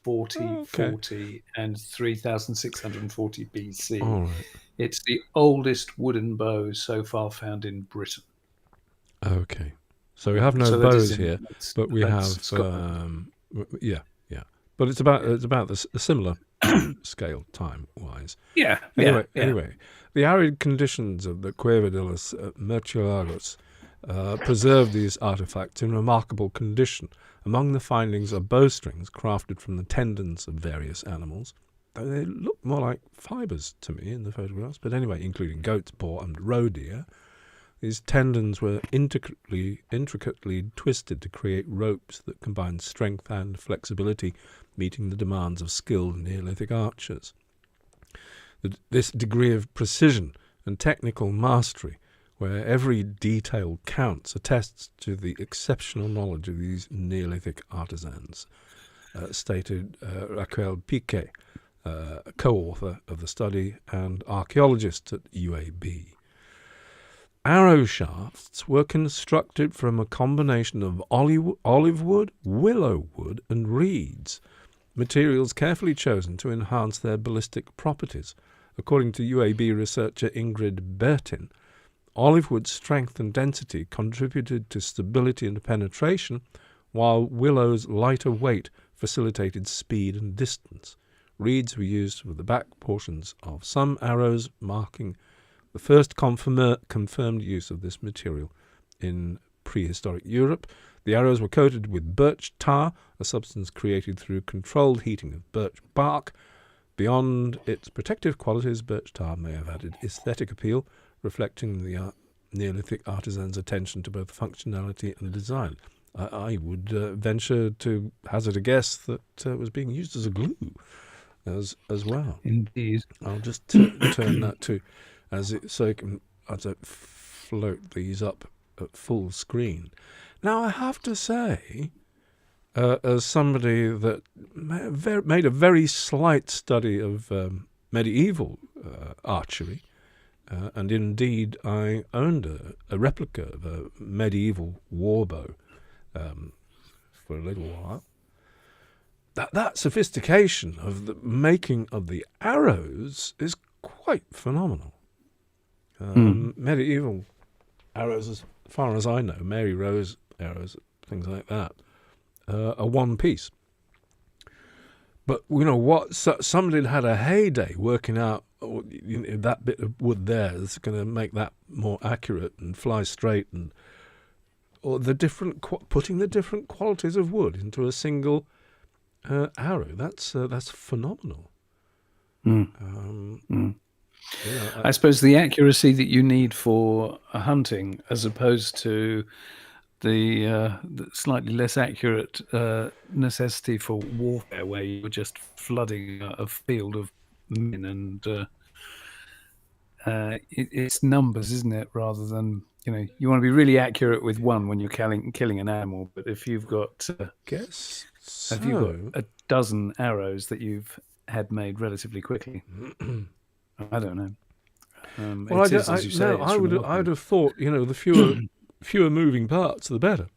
4040 and 3640 BC. All right. It's the oldest wooden bow so far found in Britain. Okay, so we have no bows here, but we have but it's about a similar scale time wise. Anyway, the arid conditions of the Cueva de los Murciélagos preserve these artifacts in remarkable condition. Among the findings are bowstrings crafted from the tendons of various animals. They look more like fibres to me in the photographs, but anyway, including goats, boar and roe deer. These tendons were intricately twisted to create ropes that combined strength and flexibility, meeting the demands of skilled Neolithic archers. This degree of precision and technical mastery, where every detail counts, attests to the exceptional knowledge of these Neolithic artisans, stated Raquel Piqué, co-author of the study and archaeologist at UAB. Arrow shafts were constructed from a combination of olive wood, willow wood, and reeds, materials carefully chosen to enhance their ballistic properties. According to UAB researcher Ingrid Bertin, olive wood's strength and density contributed to stability and penetration, while willow's lighter weight facilitated speed and distance. Reeds were used for the back portions of some arrows, marking the first confirmed use of this material in prehistoric Europe. The arrows were coated with birch tar, a substance created through controlled heating of birch bark. Beyond its protective qualities, birch tar may have added aesthetic appeal, reflecting the Neolithic artisan's attention to both functionality and design. I would venture to hazard a guess that it was being used as a glue as well. Indeed. I'll just turn that to so I can float these up at full screen. Now, I have to say, as somebody that made a very slight study of medieval archery, and indeed I owned a replica of a medieval war bow for a little while, that sophistication of the making of the arrows is quite phenomenal. Medieval arrows, as far as I know, Mary Rose arrows, things like that, are one piece. But you know what? Somebody had a heyday working out that bit of wood there is going to make that more accurate and fly straight, or putting the different qualities of wood into a single arrow. That's phenomenal. I suppose the accuracy that you need for hunting, as opposed to the slightly less accurate necessity for warfare, where you're just flooding a field of men, and it's numbers, isn't it? Rather than, you want to be really accurate with one when you're killing an animal, but if you've got Guess so. if you've got a dozen arrows that you've had made relatively quickly, I don't know. Well, I would have thought, the fewer moving parts, the better.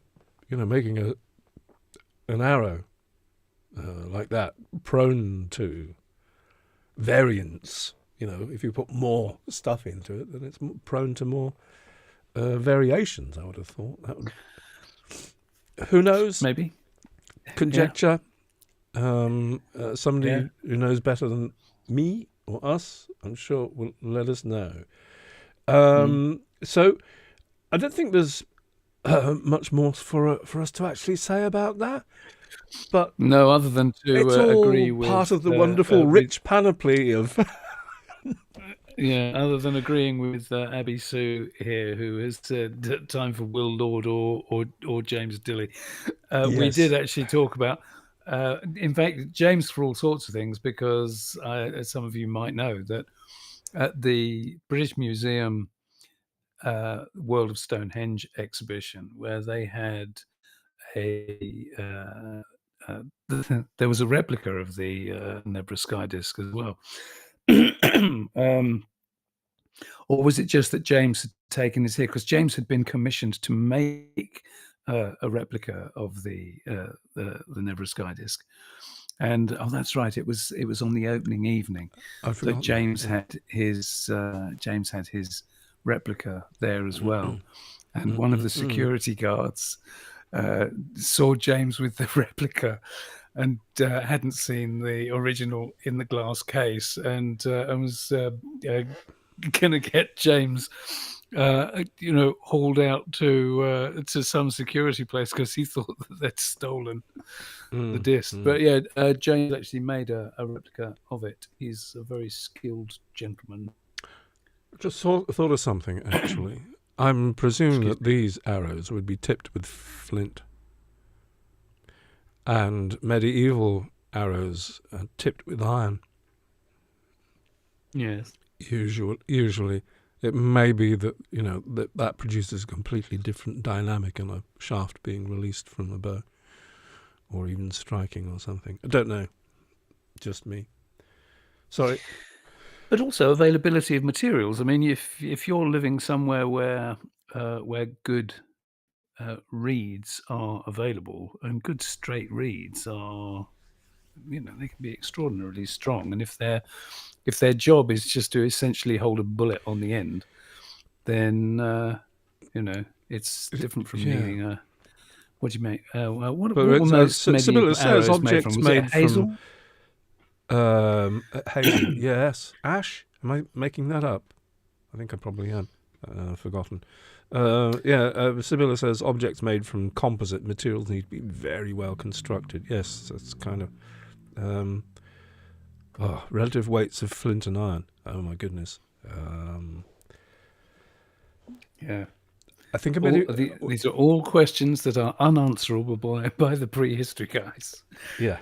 Making an arrow like that prone to variance. If you put more stuff into it, then it's prone to more variations. I would have thought that would. Who knows? Maybe Conjecture. Somebody who knows better than me or us, I'm sure, will let us know. So, I don't think there's much more for us to actually say about that. But no, other than to agree with part of the wonderful rich panoply of. Other than agreeing with Abby Sue here, who has said time for Will Lord or James Dilley. We did actually talk about, in fact, James for all sorts of things, because as some of you might know, that at the British Museum World of Stonehenge exhibition, where they had there was a replica of the Nebra sky disc as well. Or was it just that James had taken his here? Because James had been commissioned to make a replica of the Nebra sky disc, and that's right. It was on the opening evening that James had his replica there as well, and one of the security guards saw James with the replica and hadn't seen the original in the glass case, and was going to get James hauled out to some security place because he thought that they'd stolen the disc. But James actually made a replica of it. He's a very skilled gentleman. Just thought of something, actually. I'm presuming that these arrows would be tipped with flint, and medieval arrows are tipped with iron. Yes. Usually, it may be that that produces a completely different dynamic in a shaft being released from a bow, or even striking or something. I don't know. Just me. Sorry. But also availability of materials. I mean, if you're living somewhere where good reeds are available, and good straight reeds are, they can be extraordinarily strong. And if their job is just to essentially hold a bullet on the end, then it's different from needing a. What do you make? What were most medieval arrows objects made from? Hazel? Hazel, yes. Ash? Am I making that up? I think I probably am. Forgotten. Sibylla says objects made from composite materials need to be very well constructed. Yes, that's kind of relative weights of flint and iron. Oh my goodness. I think these are all questions that are unanswerable by the prehistory guys. Yeah.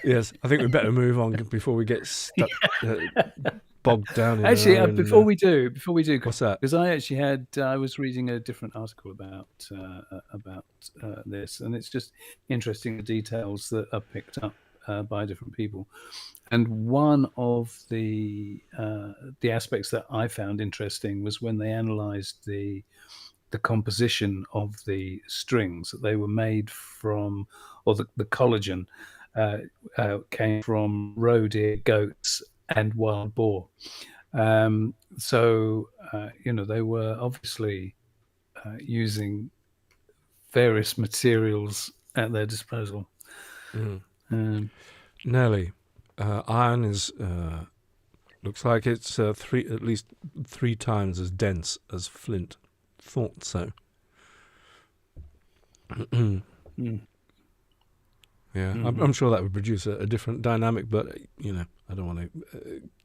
Yes, I think we better move on before we get stuck, bogged down in actually, before we do, what's that? Because I was reading a different article about this, and it's just interesting the details that are picked up by different people. And one of the aspects that I found interesting was when they analysed the composition of the strings, that they were made from, or the collagen came from roe deer, goats, and wild boar. So they were obviously using various materials at their disposal. Nelly, iron is looks like it's at least 3 times as dense as flint. Thought so. Yeah, I'm sure that would produce a different dynamic, but I don't want to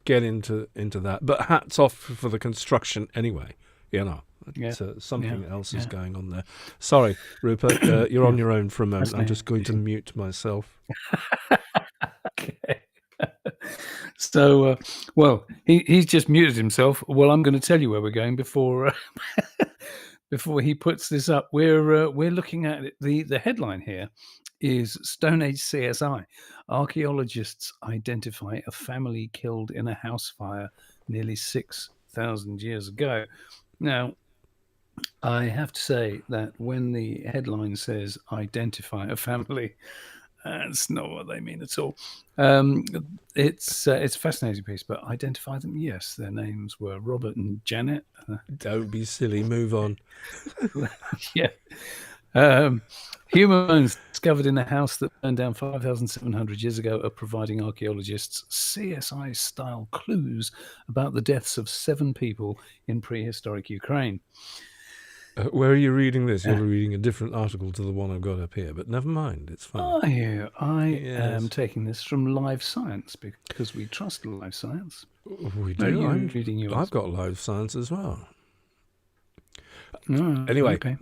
get into that. But hats off for the construction anyway. Something else is going on there. Sorry, Rupert, you're on your own for a moment. I'm just going to mute myself. Okay. So, well, he's just muted himself. Well, I'm going to tell you where we're going before before he puts this up. We're looking at it. The headline here is Stone Age CSI. Archaeologists identify a family killed in a house fire nearly 6,000 years ago. Now, I have to say that when the headline says identify a family, that's not what they mean at all. It's a fascinating piece, but identify them. Yes, their names were Robert and Janet. Don't be silly. Move on. Yeah. Human bones discovered in a house that burned down 5,700 years ago are providing archaeologists CSI-style clues about the deaths of 7 people in prehistoric Ukraine. Where are you reading this? You're reading a different article to the one I've got up here, but never mind, it's fine. Are you? I am taking this from Live Science because we trust Live Science. We do. I'm reading yours. I've got Live Science as well. Anyway, okay.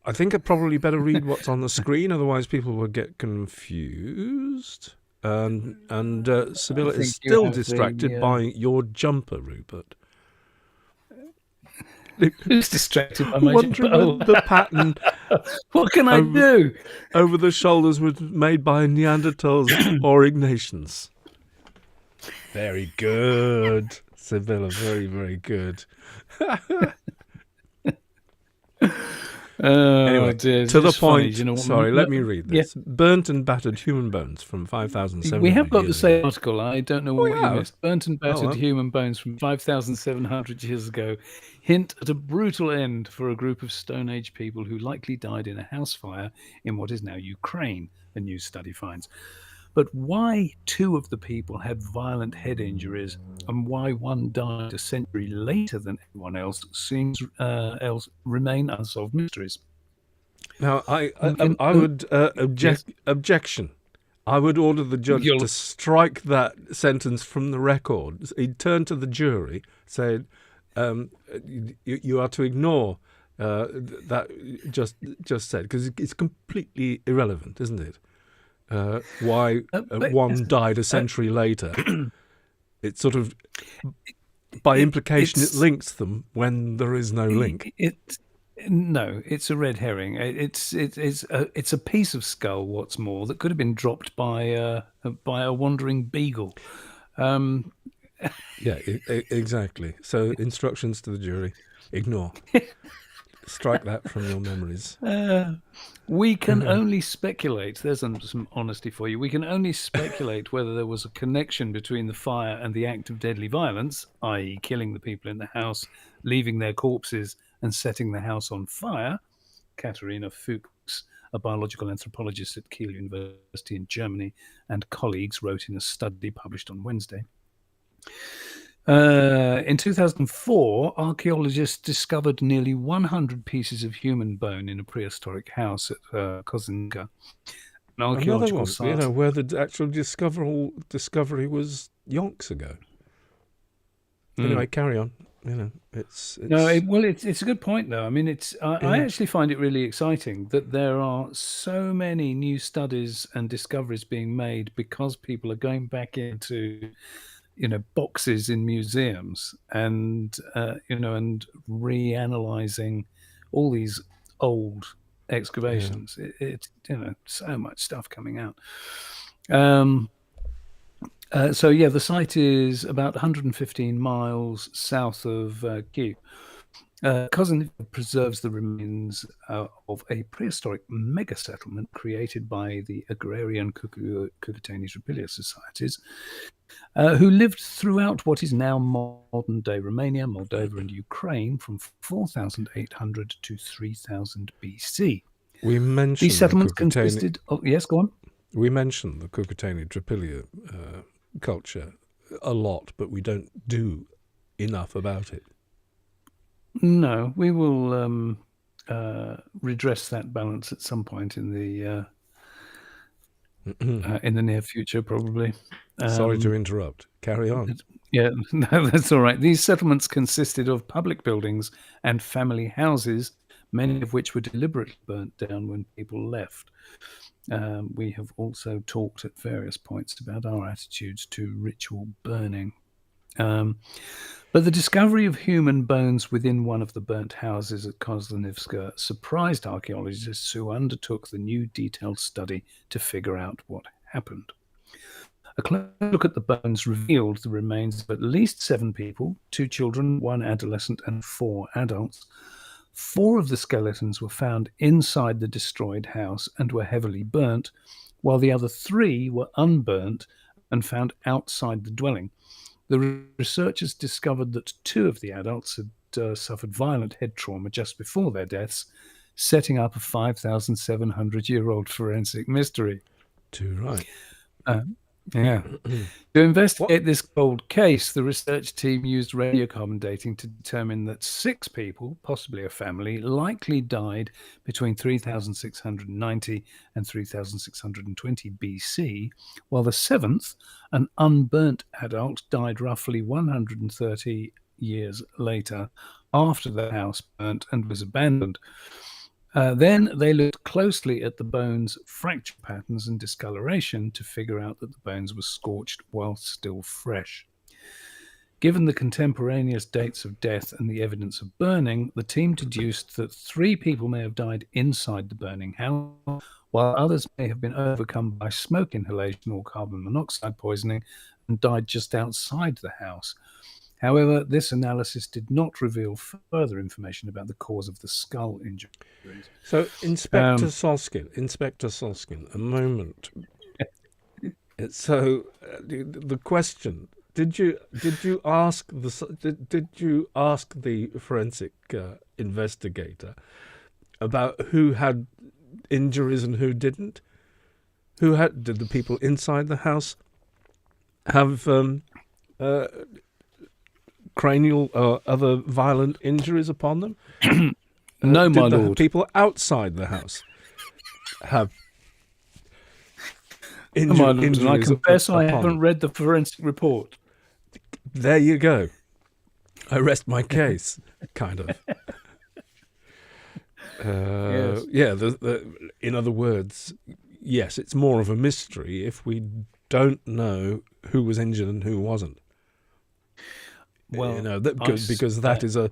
I think I'd probably better read what's on the screen, otherwise people will get confused. And Sibylla is still distracted by your jumper, Rupert. Who's distracted by my wondering the pattern. What can I do? Over the shoulders was made by Neanderthals or Ignatians. Very good, Sibylla. Very, very good. Anyway, dear, to the point. Funny, Sorry, let me read this. Yeah. Burnt and battered human bones from 5,700 years ago. We have got the same article. I don't know what you missed. Burnt and battered human bones from 5,700 years ago hint at a brutal end for a group of Stone Age people who likely died in a house fire in what is now Ukraine, a new study finds. But why 2 of the people had violent head injuries and why one died a century later than everyone else seems remain unsolved mysteries. Now, I would objection. I would order the judge to strike that sentence from the record. He'd turn to the jury, say, you are to ignore that just said, because it's completely irrelevant, isn't it? Why one died a century later. It's sort of, by implication, it links them when there is no link. No, it's a red herring. It's a piece of skull. What's more, that could have been dropped by a wandering beagle. Yeah, exactly. So instructions to the jury: ignore. Strike that from your memories. We can only speculate. There's some honesty for you. We can only speculate whether there was a connection between the fire and the act of deadly violence, i.e. killing the people in the house, leaving their corpses and setting the house on fire. Katharina Fuchs, a biological anthropologist at Kiel University in Germany, and colleagues wrote in a study published on Wednesday. In 2004, archaeologists discovered nearly 100 pieces of human bone in a prehistoric house at Kozinka. An archaeological site, where the actual discovery was yonks ago. Anyway, carry on. It's a good point, though. I mean, I actually find it really exciting that there are so many new studies and discoveries being made because people are going back into boxes in museums and and reanalyzing all these old excavations. It's so much stuff coming out. The site is about 115 miles south of Kiev. Kozinka preserves the remains of a prehistoric mega settlement created by the agrarian Cucuteni-Tripilia societies, who lived throughout what is now modern-day Romania, Moldova, and Ukraine from 4,800 to 3,000 BC. We mentioned these settlements consisted of... Yes, go on. We mentioned the Cucuteni-Tripilia culture a lot, but we don't do enough about it. No, we will redress that balance at some point in the near future, probably. Sorry to interrupt. Carry on. Yeah, no, that's all right. These settlements consisted of public buildings and family houses, many of which were deliberately burnt down when people left. We have also talked at various points about our attitudes to ritual burning. But the discovery of human bones within one of the burnt houses at Kozlenivska surprised archaeologists who undertook the new detailed study to figure out what happened. A close look at the bones revealed the remains of at least 7 people, 2 children, 1 adolescent, and 4 adults. 4 of the skeletons were found inside the destroyed house and were heavily burnt, while the other 3 were unburnt and found outside the dwelling. The researchers discovered that 2 of the adults had suffered violent head trauma just before their deaths, setting up a 5,700-year-old forensic mystery. Too right. Yeah. To investigate this cold case, the research team used radiocarbon dating to determine that 6 people, possibly a family, likely died between 3,690 and 3,620 BC, while the 7th, an unburnt adult, died roughly 130 years later after the house burnt and was abandoned. Then they looked closely at the bones' fracture patterns and discoloration to figure out that the bones were scorched while still fresh. Given the contemporaneous dates of death and the evidence of burning, the team deduced that 3 people may have died inside the burning house, while others may have been overcome by smoke inhalation or carbon monoxide poisoning and died just outside the house. However, this analysis did not reveal further information about the cause of the skull injuries. So, Inspector Solskin, a moment. So, the question: Did you ask the forensic investigator about who had injuries and who didn't? Did the people inside the house have cranial or other violent injuries upon them? No, my did the lord. people outside the house have No, my lord, and I injuries confess I upon haven't them? read the forensic report. There you go. I rest my case, kind of. Yes. Yeah, in other words, yes, it's more of a mystery if we don't know who was injured and who wasn't. Well, because that is an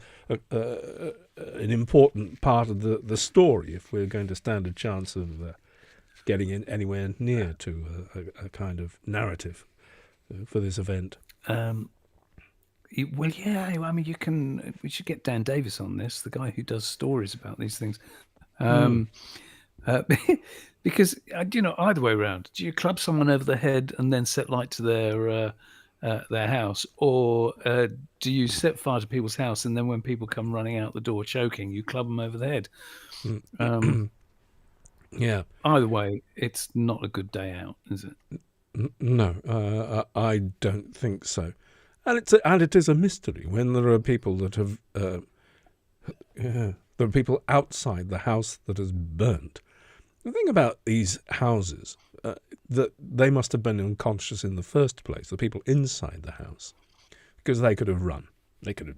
important part of the story if we're going to stand a chance of getting in anywhere near to a kind of narrative for this event. Well, yeah. I mean, we should get Dan Davis on this, the guy who does stories about these things, because either way around. Do you club someone over the head and then set light to their house, or do you set fire to people's house and then when people come running out the door choking, you club them over the head? Yeah. Either way, it's not a good day out, is it? No, I don't think so. And it is a mystery when there are people that have there are people outside the house that has burnt. The thing about these houses, that they must have been unconscious in the first place, the people inside the house, because they could have run. They could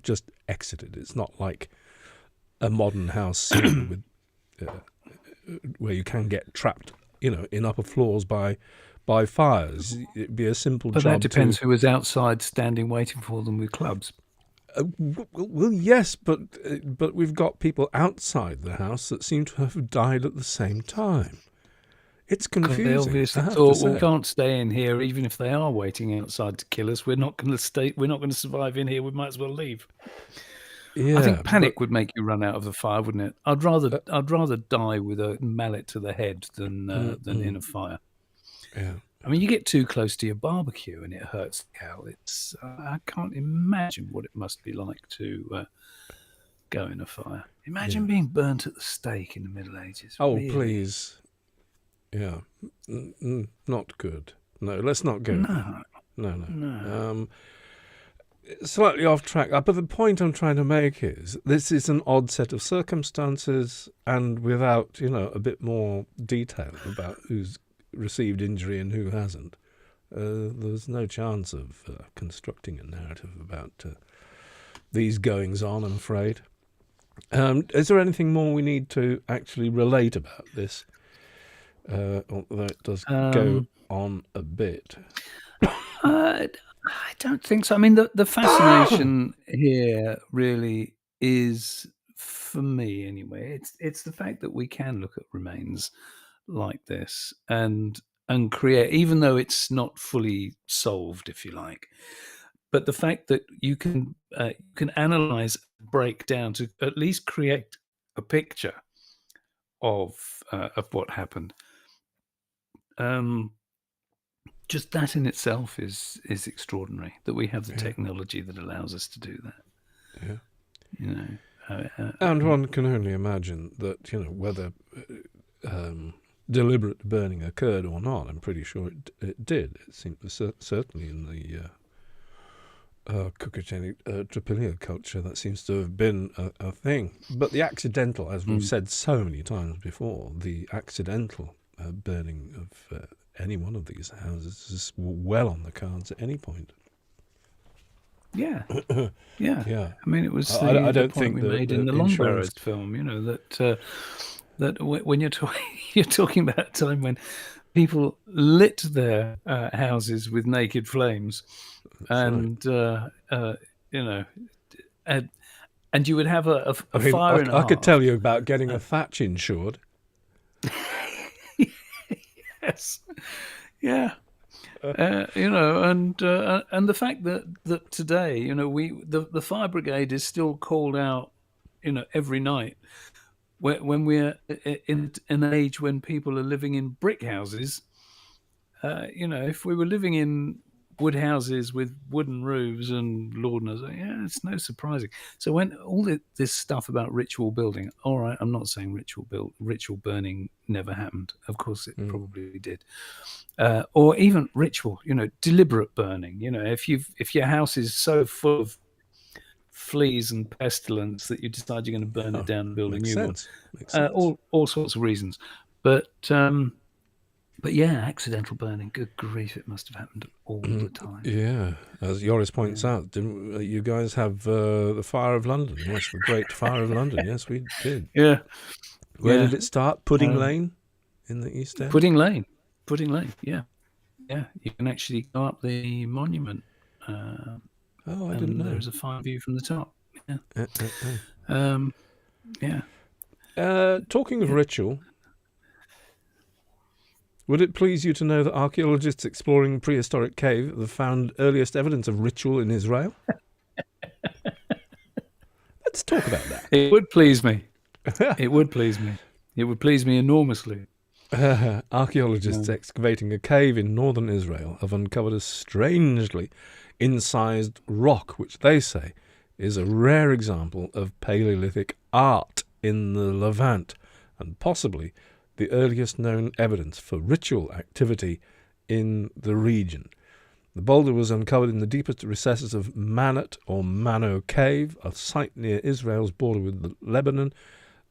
just exited. It's not like a modern house scene with where you can get trapped, in upper floors by fires. It'd be a simple But job. that depends who was outside standing waiting for them with clubs. Well, yes, but we've got people outside the house that seem to have died at the same time. It's confusing. They obviously thought, we can't stay in here, even if they are waiting outside to kill us. We're not going to stay. We're not going to survive in here. We might as well leave. Yeah, I think panic would make you run out of the fire, wouldn't it? I'd rather die with a mallet to the head than in a fire. Yeah. I mean, you get too close to your barbecue and it hurts the cow. It's I can't imagine what it must be like to go in a fire. Imagine being burnt at the stake in the Middle Ages. Oh, really. Please. Yeah. Not good. No, let's not go. No. Slightly off track, but the point I'm trying to make is this is an odd set of circumstances, and without, a bit more detail about who's received injury and who hasn't, There's no chance of constructing a narrative about these goings on, I'm afraid. Is there anything more we need to actually relate about this? Although it does go on a bit. I don't think so. I mean, the fascination here really is, for me anyway, it's the fact that we can look at remains like this and create, even though it's not fully solved, if you like. But the fact that you can analyze, break down to at least create a picture of what happened. Just that in itself is extraordinary, that we have the technology that allows us to do that. Yeah. You know, and one can only imagine that, you know, whether deliberate burning occurred or not. I'm pretty sure it did. It seems certainly in the Cucuteni Tripilia culture that seems to have been a thing. But the accidental, as we've said so many times before, the accidental burning of any one of these houses is well on the cards at any point. Yeah. I mean, it was I the don't point think we the made in the insurance- Longbarrows film. You know that when you're talking about a time when people lit their houses with naked flames, and you know, and you would have a fire in a I could hearth. tell you about getting a thatch insured. Yes, yeah. You know, and the fact that today, you know, the fire brigade is still called out, you know, every night when we're in an age when people are living in brick houses. You know, if we were living in wood houses with wooden roofs and Lord knows, yeah, it's no surprising. So when all this stuff about ritual building, all right, I'm not saying ritual burning never happened. Of course, it probably did. Or even ritual, you know, deliberate burning. You know, if your house is so full of fleas and pestilence that you decide you're going to burn it down and build a new one. Makes sense. All sorts of reasons. But yeah, accidental burning. Good grief, it must have happened all the time. Yeah, as Joris points out, didn't you guys have the Fire of London? Yes, the Great Fire of London. Yes, we did. Yeah. Where did it start? Pudding Lane in the East End? Pudding Lane, yeah. Yeah, you can actually go up the monument. I didn't know. There's a fine view from the top. Yeah. Talking of ritual, would it please you to know that archaeologists exploring the prehistoric cave have found earliest evidence of ritual in Israel? Let's talk about that. It would please me. It would please me. It would please me enormously. Archaeologists excavating a cave in northern Israel have uncovered a strangely incised rock, which they say is a rare example of Paleolithic art in the Levant, and possibly the earliest known evidence for ritual activity in the region. The boulder was uncovered in the deepest recesses of Manat or Mano Cave, a site near Israel's border with Lebanon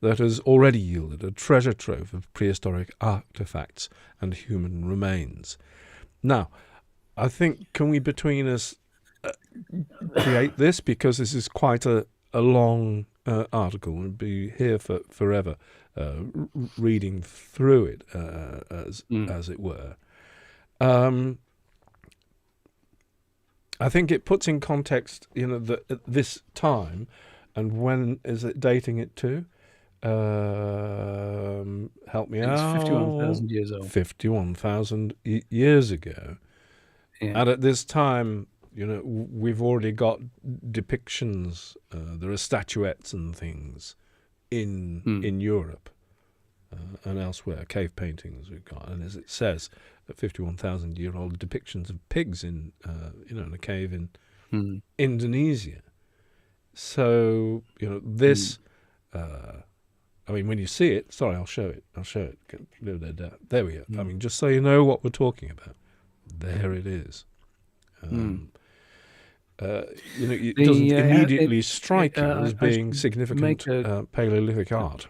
that has already yielded a treasure trove of prehistoric artifacts and human remains. Now, I think, can we between us create this? Because this is quite a long article. We'll be here for forever reading through it, as it were. I think it puts in context, you know, at this time, and when is it dating it to? Help me out. 51,000 years old. 51,000 years ago. Yeah. And at this time, you know, we've already got depictions. There are statuettes and things in Europe and elsewhere, cave paintings we've got. And as it says, 51,000-year-old depictions of pigs in a cave in Indonesia. So, you know, this... I mean, when you see it, sorry, I'll show it. There we go. I mean, just so you know what we're talking about. There it is. You know, it doesn't immediately strike you as being significant Paleolithic art.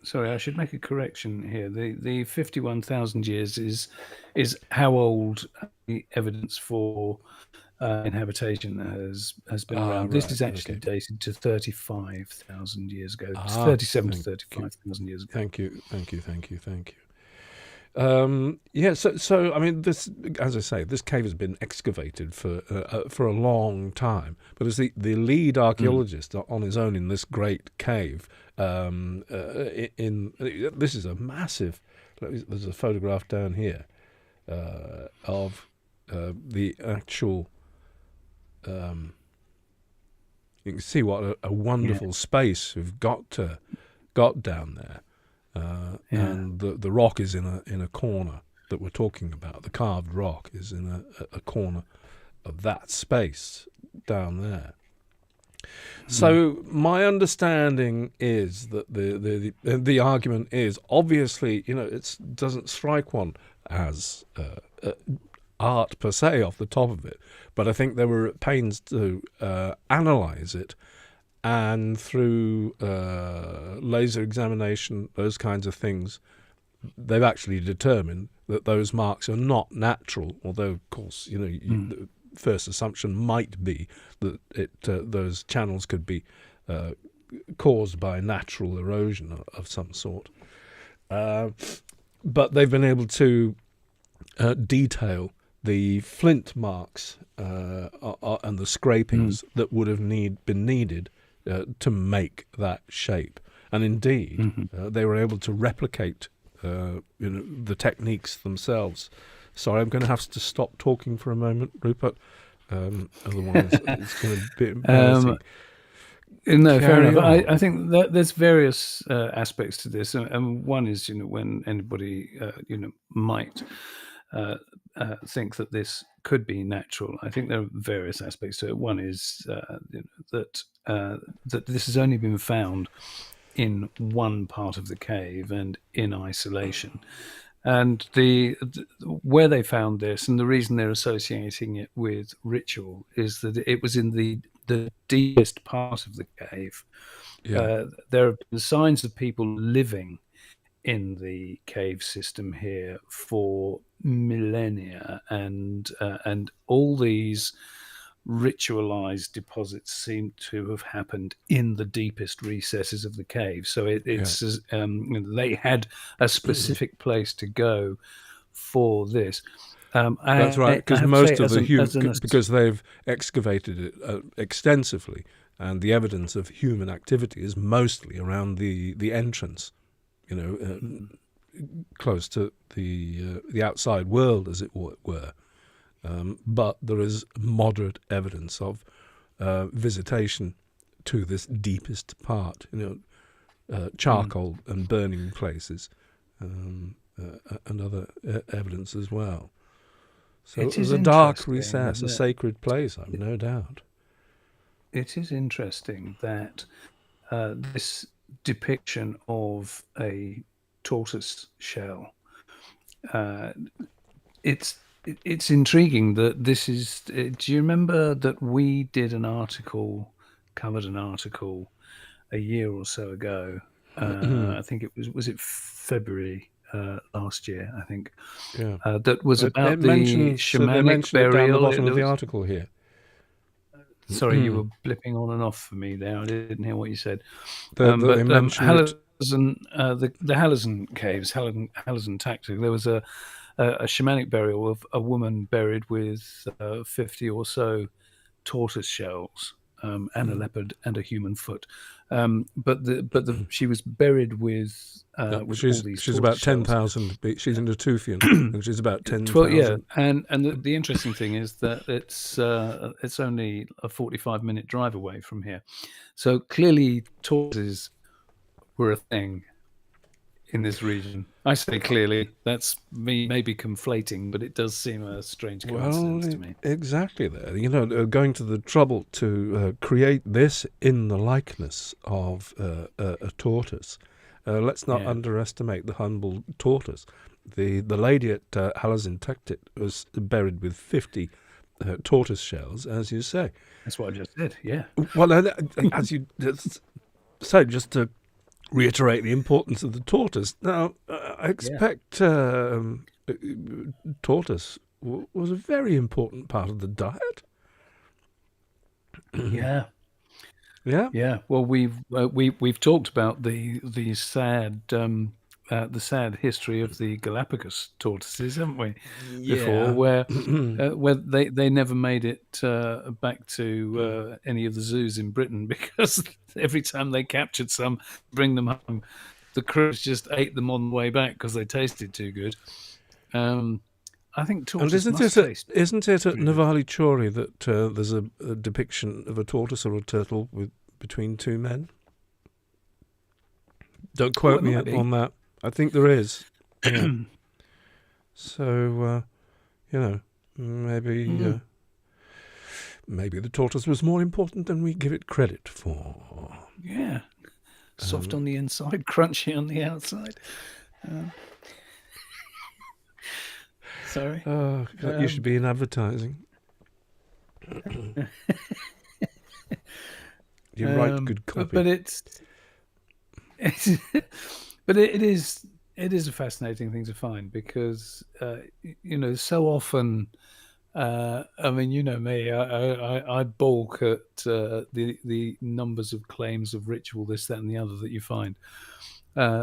Sorry, I should make a correction here. The 51,000 years is how old the evidence for inhabitation has been around. This Right. is actually Okay. dated to 35,000 years ago. It's Ah, 37 to thank you. 35,000 years ago. Thank you. Thank you. Thank you. Thank you. Yeah. So I mean, this, as I say, this cave has been excavated for a long time. But as the lead archaeologist on his own in this great cave, this is a massive. There's a photograph down here of the actual. You can see what a wonderful space we've got down there. And the rock is in a corner that we're talking about. The carved rock is in a corner of that space down there. So my understanding is that the argument is, obviously, it doesn't strike one as art per se off the top of it, but I think they were at pains to analyze it. And through laser examination, those kinds of things, they've actually determined that those marks are not natural. Although, of course, the first assumption might be that those channels could be caused by natural erosion of some sort. But they've been able to detail the flint marks and the scrapings that would have been needed to make that shape. And indeed, they were able to replicate the techniques themselves. Sorry, I'm going to have to stop talking for a moment, Rupert. Otherwise, it's going to be embarrassing. No, fair enough. I think that there's various aspects to this, and one is, when anybody, might think that this could be natural. I think there are various aspects to it. One is that this has only been found in one part of the cave and in isolation. And where they found this, and the reason they're associating it with ritual, is that it was in the deepest part of the cave. Yeah. There have been signs of people living in the cave system here for millennia, and all these ritualized deposits seem to have happened in the deepest recesses of the cave. So it's they had a specific place to go for this. That's right, because most of because they've excavated it extensively, and the evidence of human activity is mostly around the entrance, close to the outside world, as it were. But there is moderate evidence of visitation to this deepest part, charcoal and burning places, and other evidence as well. So it was a dark recess, a sacred place, I've no doubt. It is interesting that this depiction of a tortoise shell, it's intriguing that this is. Do you remember that we did covered an article a year or so ago? I think it was it February last year, I think. Yeah. That was about the shamanic burial. Down the bottom of the article here. Sorry, you were blipping on and off for me there. I didn't hear what you said. The Halazon caves, Halazon Tactic. There was a shamanic burial of a woman buried with 50 or so tortoise shells, and a leopard and a human foot. But she was buried with all these. She's about 10,000. She's in the Tufian, and she's about 10,000. Yeah, and the interesting thing is that it's only a 45-minute drive away from here, so clearly tortoises were a thing in this region. I say clearly, that's me maybe conflating, but it does seem a strange coincidence to me. Exactly there. Going to the trouble to create this in the likeness of a tortoise. Let's not underestimate the humble tortoise. The lady at Halazon Tactic was buried with 50 tortoise shells, as you say. That's what I just said, yeah. Well, as you said, just to reiterate the importance of the tortoise. Now, I expect tortoise was a very important part of the diet. Yeah. Yeah. Yeah. Well, we've talked about the sad history of the Galapagos tortoises, haven't we? Before, where they never made it back to any of the zoos in Britain, because every time they captured some, bring them home, the crews just ate them on the way back because they tasted too good. I think tortoise and must taste. isn't it at Navali Chori that there's a depiction of a tortoise or a turtle between two men? Don't quote me on that. I think there is. Yeah. So, maybe the tortoise was more important than we give it credit for. Yeah. Soft on the inside, crunchy on the outside. Sorry. Oh, you should be in advertising. You write good copy. But it is a fascinating thing to find, because so often, I mean, you know me, I balk at the numbers of claims of ritual, this, that, and the other that you find.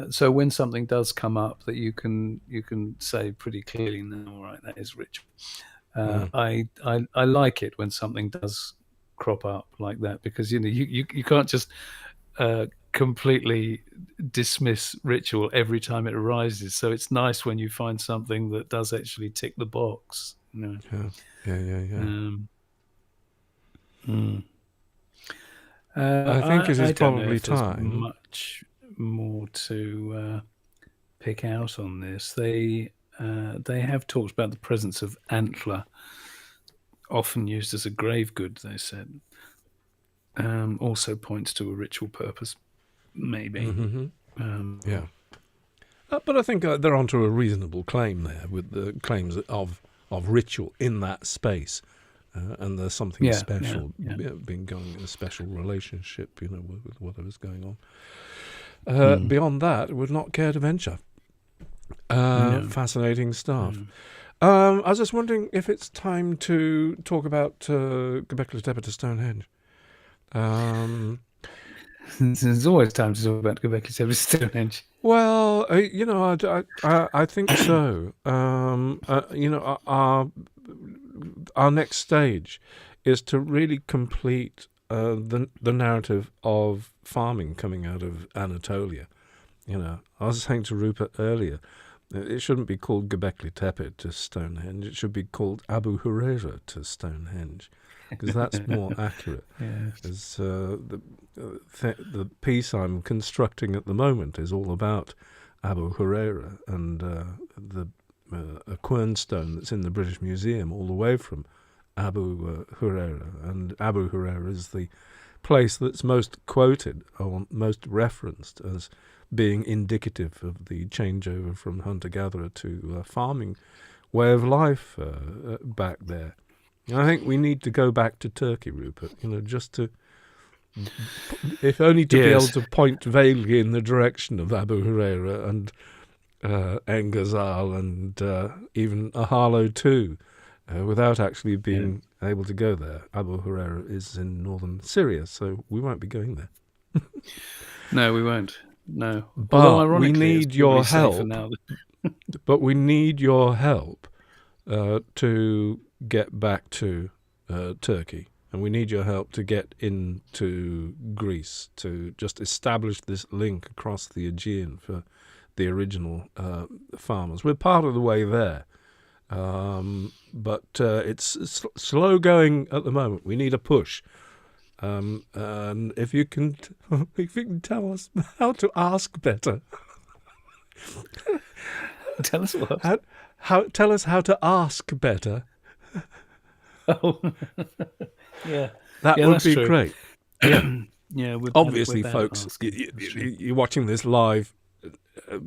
So when something does come up that you can say pretty clearly, no, all right, that is ritual. I like it when something does crop up like that, because you can't just completely dismiss ritual every time it arises. So it's nice when you find something that does actually tick the box. Yeah. I think it is probably time. Much more to pick out on this. They have talked about the presence of antler, often used as a grave good, they said. Also points to a ritual purpose, maybe. Yeah. But I think they're onto a reasonable claim there, with the claims of ritual in that space. And there's something special being going in a special relationship, with whatever's going on. Beyond that, would not care to venture. Fascinating stuff. I was just wondering if it's time to talk about Göbekli Tepe to Stonehenge. There's always time to talk about Göbekli Tepe to Stonehenge. Well, I think so. Our next stage is to really complete the narrative of farming coming out of Anatolia. I was saying to Rupert earlier, it shouldn't be called Göbekli Tepe to Stonehenge. It should be called Abu Huraira to Stonehenge, because that's more accurate. Because the piece I'm constructing at the moment is all about Abu Huraira and a quernstone that's in the British Museum, all the way from Abu Huraira. And Abu Huraira is the place that's most quoted or most referenced as being indicative of the changeover from hunter-gatherer to farming way of life back there. And I think we need to go back to Turkey, Rupert, just to, if only to be able to point vaguely in the direction of Abu Huraira and Engazal and even Ahalo too, without actually being able to go there. Abu Huraira is in northern Syria, so we won't be going there. No, we won't. No, but we need your help. But we need your help to get back to Turkey, and we need your help to get into Greece, to just establish this link across the Aegean for the original farmers. We're part of the way there, but it's slow going at the moment. We need a push. And if you can tell us how to ask better. Tell us what? Tell us how to ask better. Oh, yeah. That would be true. great. Yeah. Obviously, folks, you're watching this live.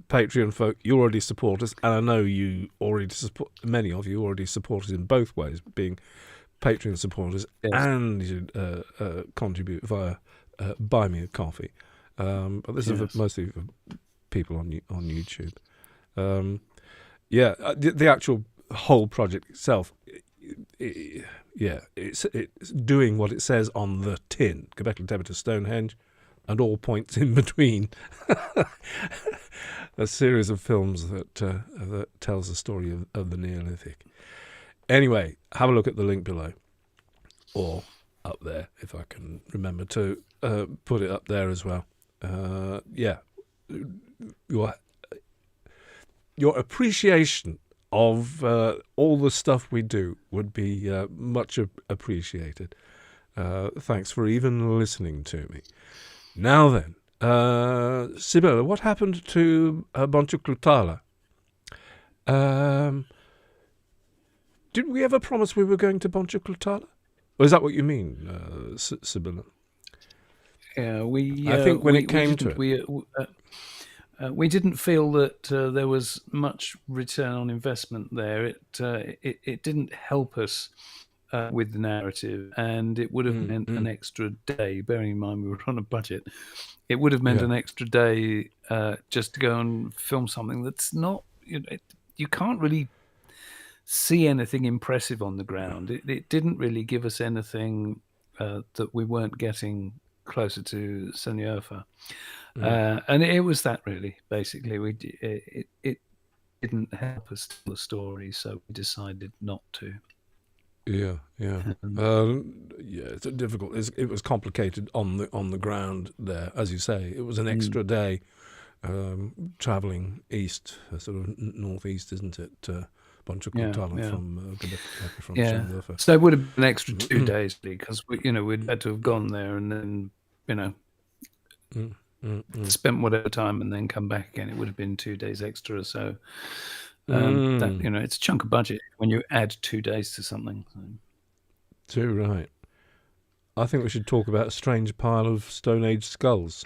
Patreon folk, you already support us, and I know you already support. Many of you already support us in both ways, being Patreon supporters and you contribute via Buy Me a Coffee. But this is Yes. mostly for people on YouTube. The actual whole project itself, it's doing what it says on the tin, Göbekli Tepe to Stonehenge, and all points in between. A series of films that tells the story of the Neolithic. Anyway, have a look at the link below, or up there if I can remember to put it up there as well. Your appreciation of all the stuff we do would be much appreciated. Thanks for even listening to me. Now then, Sibylla, what happened to Bonchukluhtala? Did we ever promise we were going to Bonchukluhtala? Or is that what you mean, Sibylla? Yeah, I think when it came to it, we didn't feel that there was much return on investment there. It didn't help us with the narrative, and it would have meant an extra day. Bearing in mind we were on a budget, it would have meant an extra day just to go and film something that's not. You can't really see anything impressive on the ground. It didn't really give us anything that we weren't getting closer to Seniofa. And it was that really, basically. It didn't help us tell the story, so we decided not to. Yeah. It's difficult. It was complicated on the ground there, as you say. It was an extra day travelling east, sort of northeast, isn't it? Bonchukluhtala from Seniofa. So it would have been an extra 2 days because we'd had to have gone there and then spent whatever time and then come back again. It would have been 2 days extra. So that, it's a chunk of budget when you add 2 days to something. So. Too right. I think we should talk about a strange pile of Stone Age skulls.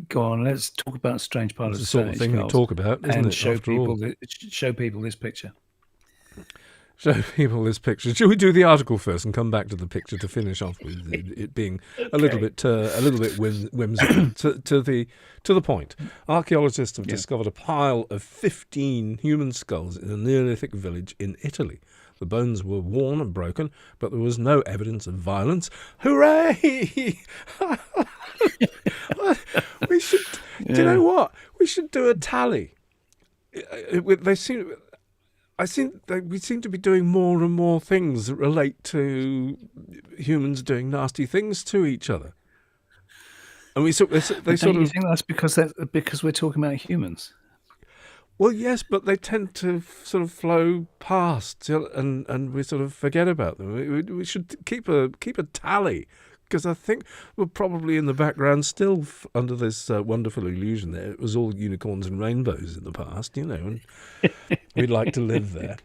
Go on, let's talk about strange pile of Stone Age skulls. It's the sort of thing we talk about, isn't and it? Show people this picture. Show people this picture. Should we do the article first and come back to the picture to finish off with it being a little bit whimsical? to the point. Archaeologists have discovered a pile of 15 human skulls in a Neolithic village in Italy. The bones were worn and broken, but there was no evidence of violence. Hooray! We should. Do you know what? We should do a tally. We seem to be doing more and more things that relate to humans doing nasty things to each other. And you think that's because we're talking about humans? Well, yes, but they tend to sort of flow past, and we sort of forget about them. We should keep a tally, because I think we're probably in the background still under this wonderful illusion that it was all unicorns and rainbows in the past, and we'd like to live there.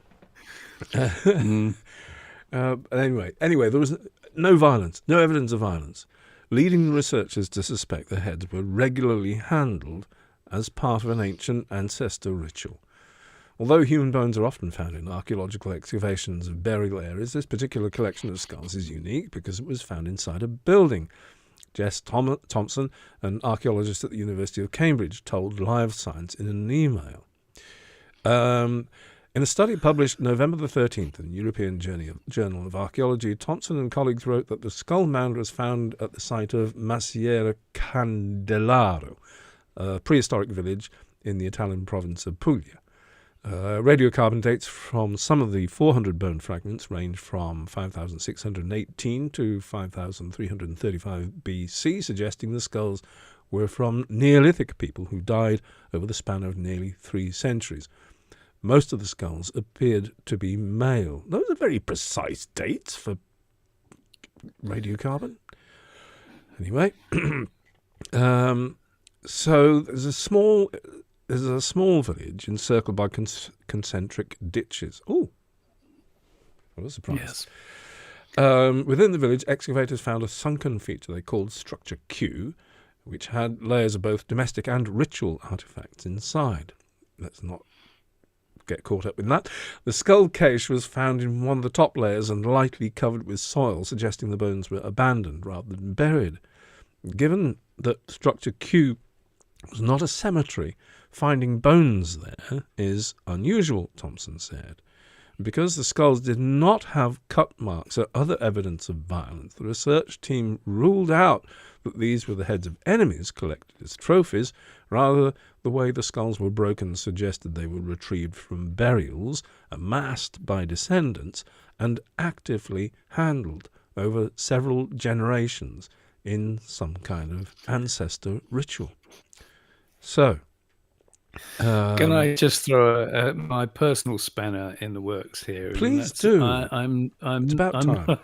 Anyway, there was no violence, no evidence of violence, leading researchers to suspect the heads were regularly handled as part of an ancient ancestor ritual. Although human bones are often found in archaeological excavations of burial areas, this particular collection of skulls is unique because it was found inside a building. Jess Thompson, an archaeologist at the University of Cambridge, told Live Science in an email. In a study published November the 13th in the European Journal of Archaeology, Thompson and colleagues wrote that the skull mound was found at the site of Massacre Candelaro, a prehistoric village in the Italian province of Puglia. Radiocarbon dates from some of the 400 bone fragments range from 5,618 to 5,335 BC, suggesting the skulls were from Neolithic people who died over the span of nearly 3 centuries. Most of the skulls appeared to be male. Those are very precise dates for radiocarbon. Anyway, so there's a small village encircled by concentric ditches. Oh, what a surprise! Yes. Within the village, excavators found a sunken feature they called Structure Q, which had layers of both domestic and ritual artifacts inside. Let's not get caught up in that. The skull cache was found in one of the top layers and lightly covered with soil, suggesting the bones were abandoned rather than buried. Given that structure Q was not a cemetery, finding bones there is unusual, Thompson said. Because the skulls did not have cut marks or other evidence of violence, the research team ruled out that these were the heads of enemies collected as trophies. Rather, the way the skulls were broken suggested they were retrieved from burials, amassed by descendants, and actively handled over several generations in some kind of ancestor ritual. So, can I just throw my personal spanner in the works here? Please do. It's about time,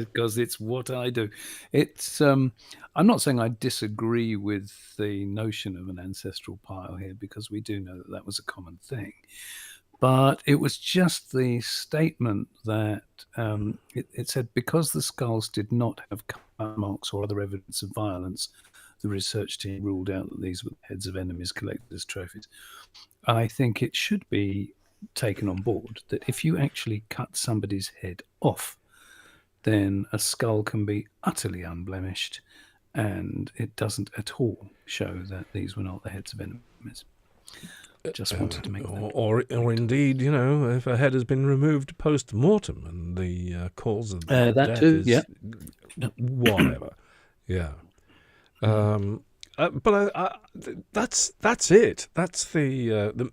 because it's what I do. It's I'm not saying I disagree with the notion of an ancestral pile here, because we do know that that was a common thing. But it was just the statement that it said, because the skulls did not have cut marks or other evidence of violence, the research team ruled out that these were heads of enemies collected as trophies. I think it should be taken on board that if you actually cut somebody's head off, then a skull can be utterly unblemished, and it doesn't at all show that these were not the heads of enemies. Just wanted to make that. Or indeed, if a head has been removed post-mortem and the cause of that death too, is yeah. whatever. Yeah. But that's it. That's the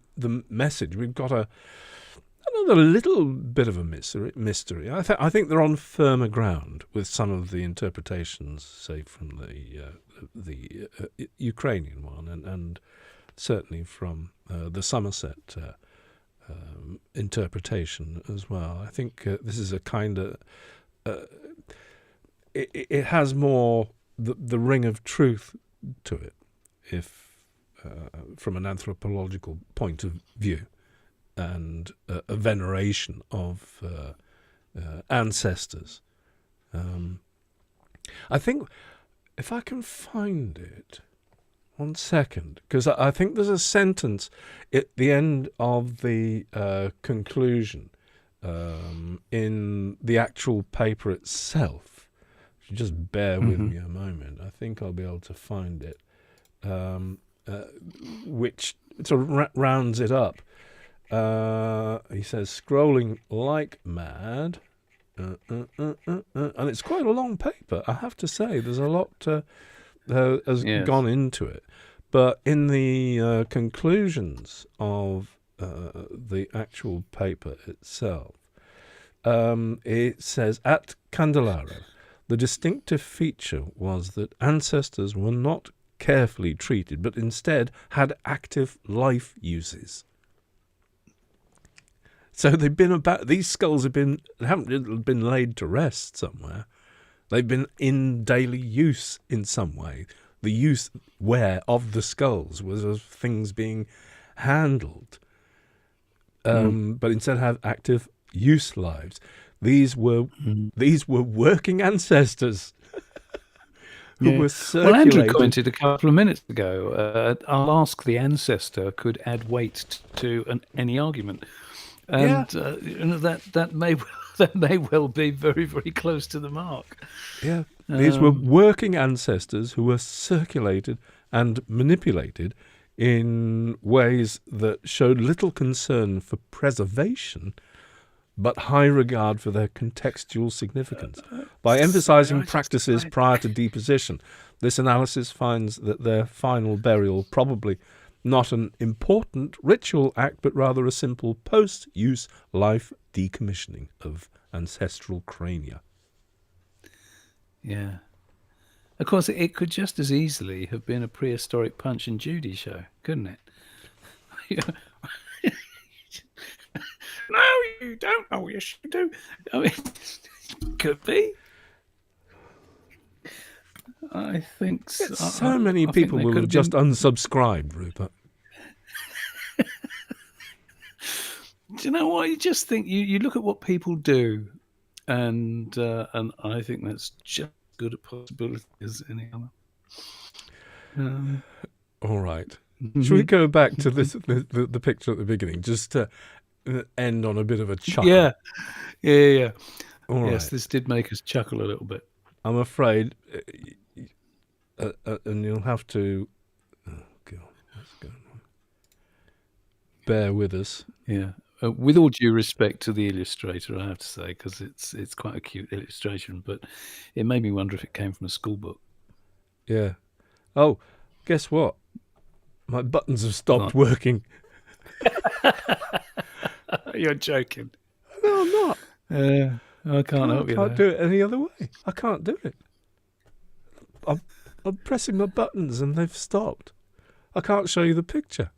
message. We've got another little bit of a mystery. I think they're on firmer ground with some of the interpretations, say from the Ukrainian one, and certainly from the Somerset interpretation as well. I think this is a kind of it has more the ring of truth to it, if from an anthropological point of view, and a veneration of ancestors. I think, if I can find it, 1 second, because I think there's a sentence at the end of the conclusion in the actual paper itself. Just bear with me a moment. I think I'll be able to find it, which sort of rounds it up. He says, scrolling like mad, and it's quite a long paper, I have to say. There's a lot has gone into it. But in the conclusions of the actual paper itself, it says, at Candelaro, the distinctive feature was that ancestors were not carefully treated, but instead had active life uses. So they've been these skulls haven't been laid to rest somewhere. They've been in daily use in some way. The use of the skulls was of things being handled, but instead have active use lives. These were working ancestors who were circulated. Well, Andrew commented a couple of minutes ago, I'll ask the ancestor could add weight to any argument. And that may well be very, very close to the mark. Yeah, these were working ancestors who were circulated and manipulated in ways that showed little concern for preservation, but high regard for their contextual significance. By emphasizing practices prior to deposition, this analysis finds that their final burial probably not an important ritual act, but rather a simple post-use life decommissioning of ancestral crania. Yeah. Of course, it could just as easily have been a prehistoric Punch and Judy show, couldn't it? No, you don't. Oh, yes, you do. I mean, could be. I think so. So many people will have just unsubscribed, Rupert. Do you know what? You just think you look at what people do, and I think that's just as good a possibility as any other. All right. Should we go back to the picture at the beginning, just to end on a bit of a chuckle? Yeah. All right. Yes, this did make us chuckle a little bit. I'm afraid and you'll have to. Oh God, what's going on? Bear with us. Yeah. With all due respect to the illustrator, I have to say, because it's quite a cute illustration, but it made me wonder if it came from a school book. Yeah. Oh, guess what? My buttons have stopped working. You're joking. No, I'm not. I can't help you. I can't do it any other way. I can't do it. I'm pressing my buttons and they've stopped. I can't show you the picture.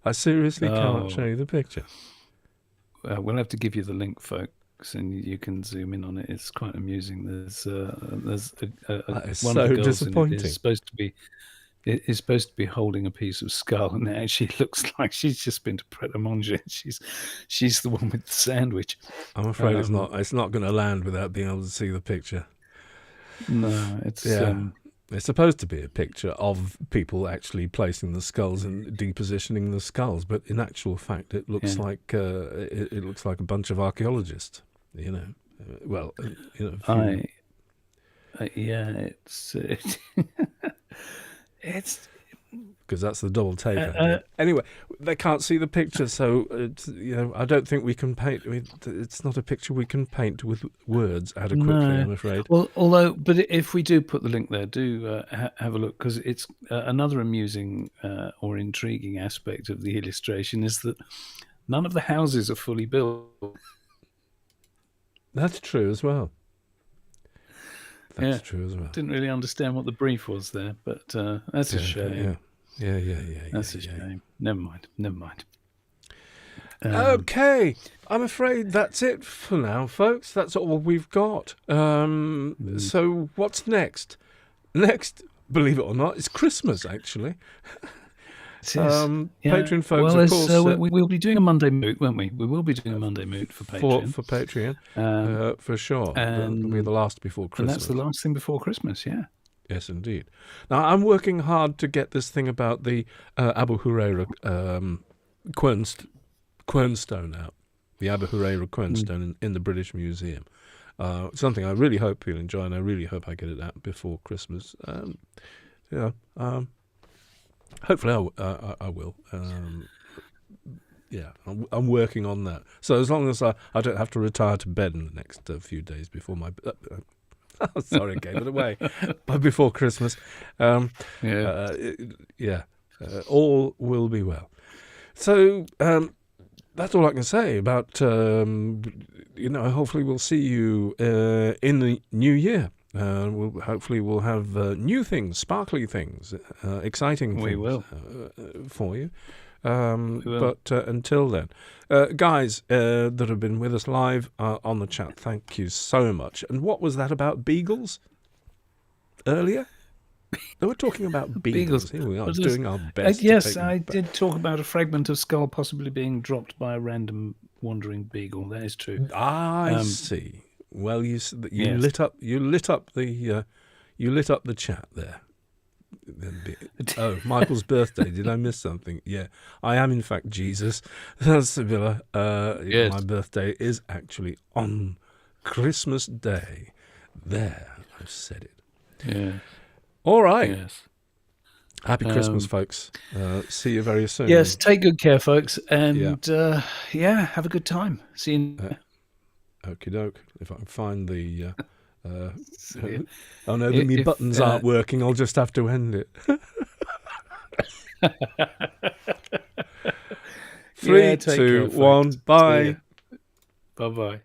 I seriously can't show you the picture. We'll have to give you the link, folks, and you can zoom in on it. It's quite amusing. There's That is one so of the girls disappointing. in it is supposed to be holding a piece of skull, and it actually looks like she's just been to Pret a Manger. She's the one with the sandwich. I'm afraid it's not going to land without being able to see the picture. No, it's It's supposed to be a picture of people actually placing the skulls and depositioning the skulls, but in actual fact, it looks like it looks like a bunch of archaeologists. You know, it's because that's the double take. Anyway, they can't see the picture, so I don't think we can paint. It's not a picture we can paint with words adequately. No. I'm afraid. Well, but if we do put the link there, do have a look, because it's another amusing or intriguing aspect of the illustration is that none of the houses are fully built. That's true as well. That's true as well. Didn't really understand what the brief was there, but that's a shame. Yeah. That's a shame. Never mind. Okay, I'm afraid that's it for now, folks. That's all we've got. So what's next? Next, believe it or not, it's Christmas, actually. Patreon folks, of course. We'll be doing a Monday moot, won't we? We will be doing a Monday moot for Patreon. For Patreon, for sure. It'll be the last before Christmas. And that's the last thing before Christmas, yeah. Yes, indeed. Now, I'm working hard to get this thing about the Abu Huraira quernstone out. The Abu Huraira quernstone in the British Museum. Something I really hope you'll enjoy, and I really hope I get it out before Christmas. Hopefully I will. I'm working on that. So as long as I don't have to retire to bed in the next few days before my... sorry, I gave it away. But before Christmas, all will be well. So that's all I can say about, hopefully we'll see you in the new year. Hopefully we'll have new things, sparkly things, exciting things. We will. For you. But until then, guys that have been with us live on the chat, thank you so much. And what was that about beagles earlier? They were talking about beagles. Here we are, doing our best. Yes, I did talk about a fragment of skull possibly being dropped by a random wandering beagle. That is true. I see. Well, you lit up the chat there. Oh, Michael's birthday. Did I miss something? Yeah, I am in fact Jesus. Sibylla, yes. My birthday is actually on Christmas Day. There, I've said it. Yeah. All right. Yes. Happy Christmas, folks. See you very soon. Yes, take good care, folks, and have a good time. See you. Okie doke. If I can find the... oh no, my buttons aren't working. I'll just have to end it. 3, 2, 1, bye. Bye-bye.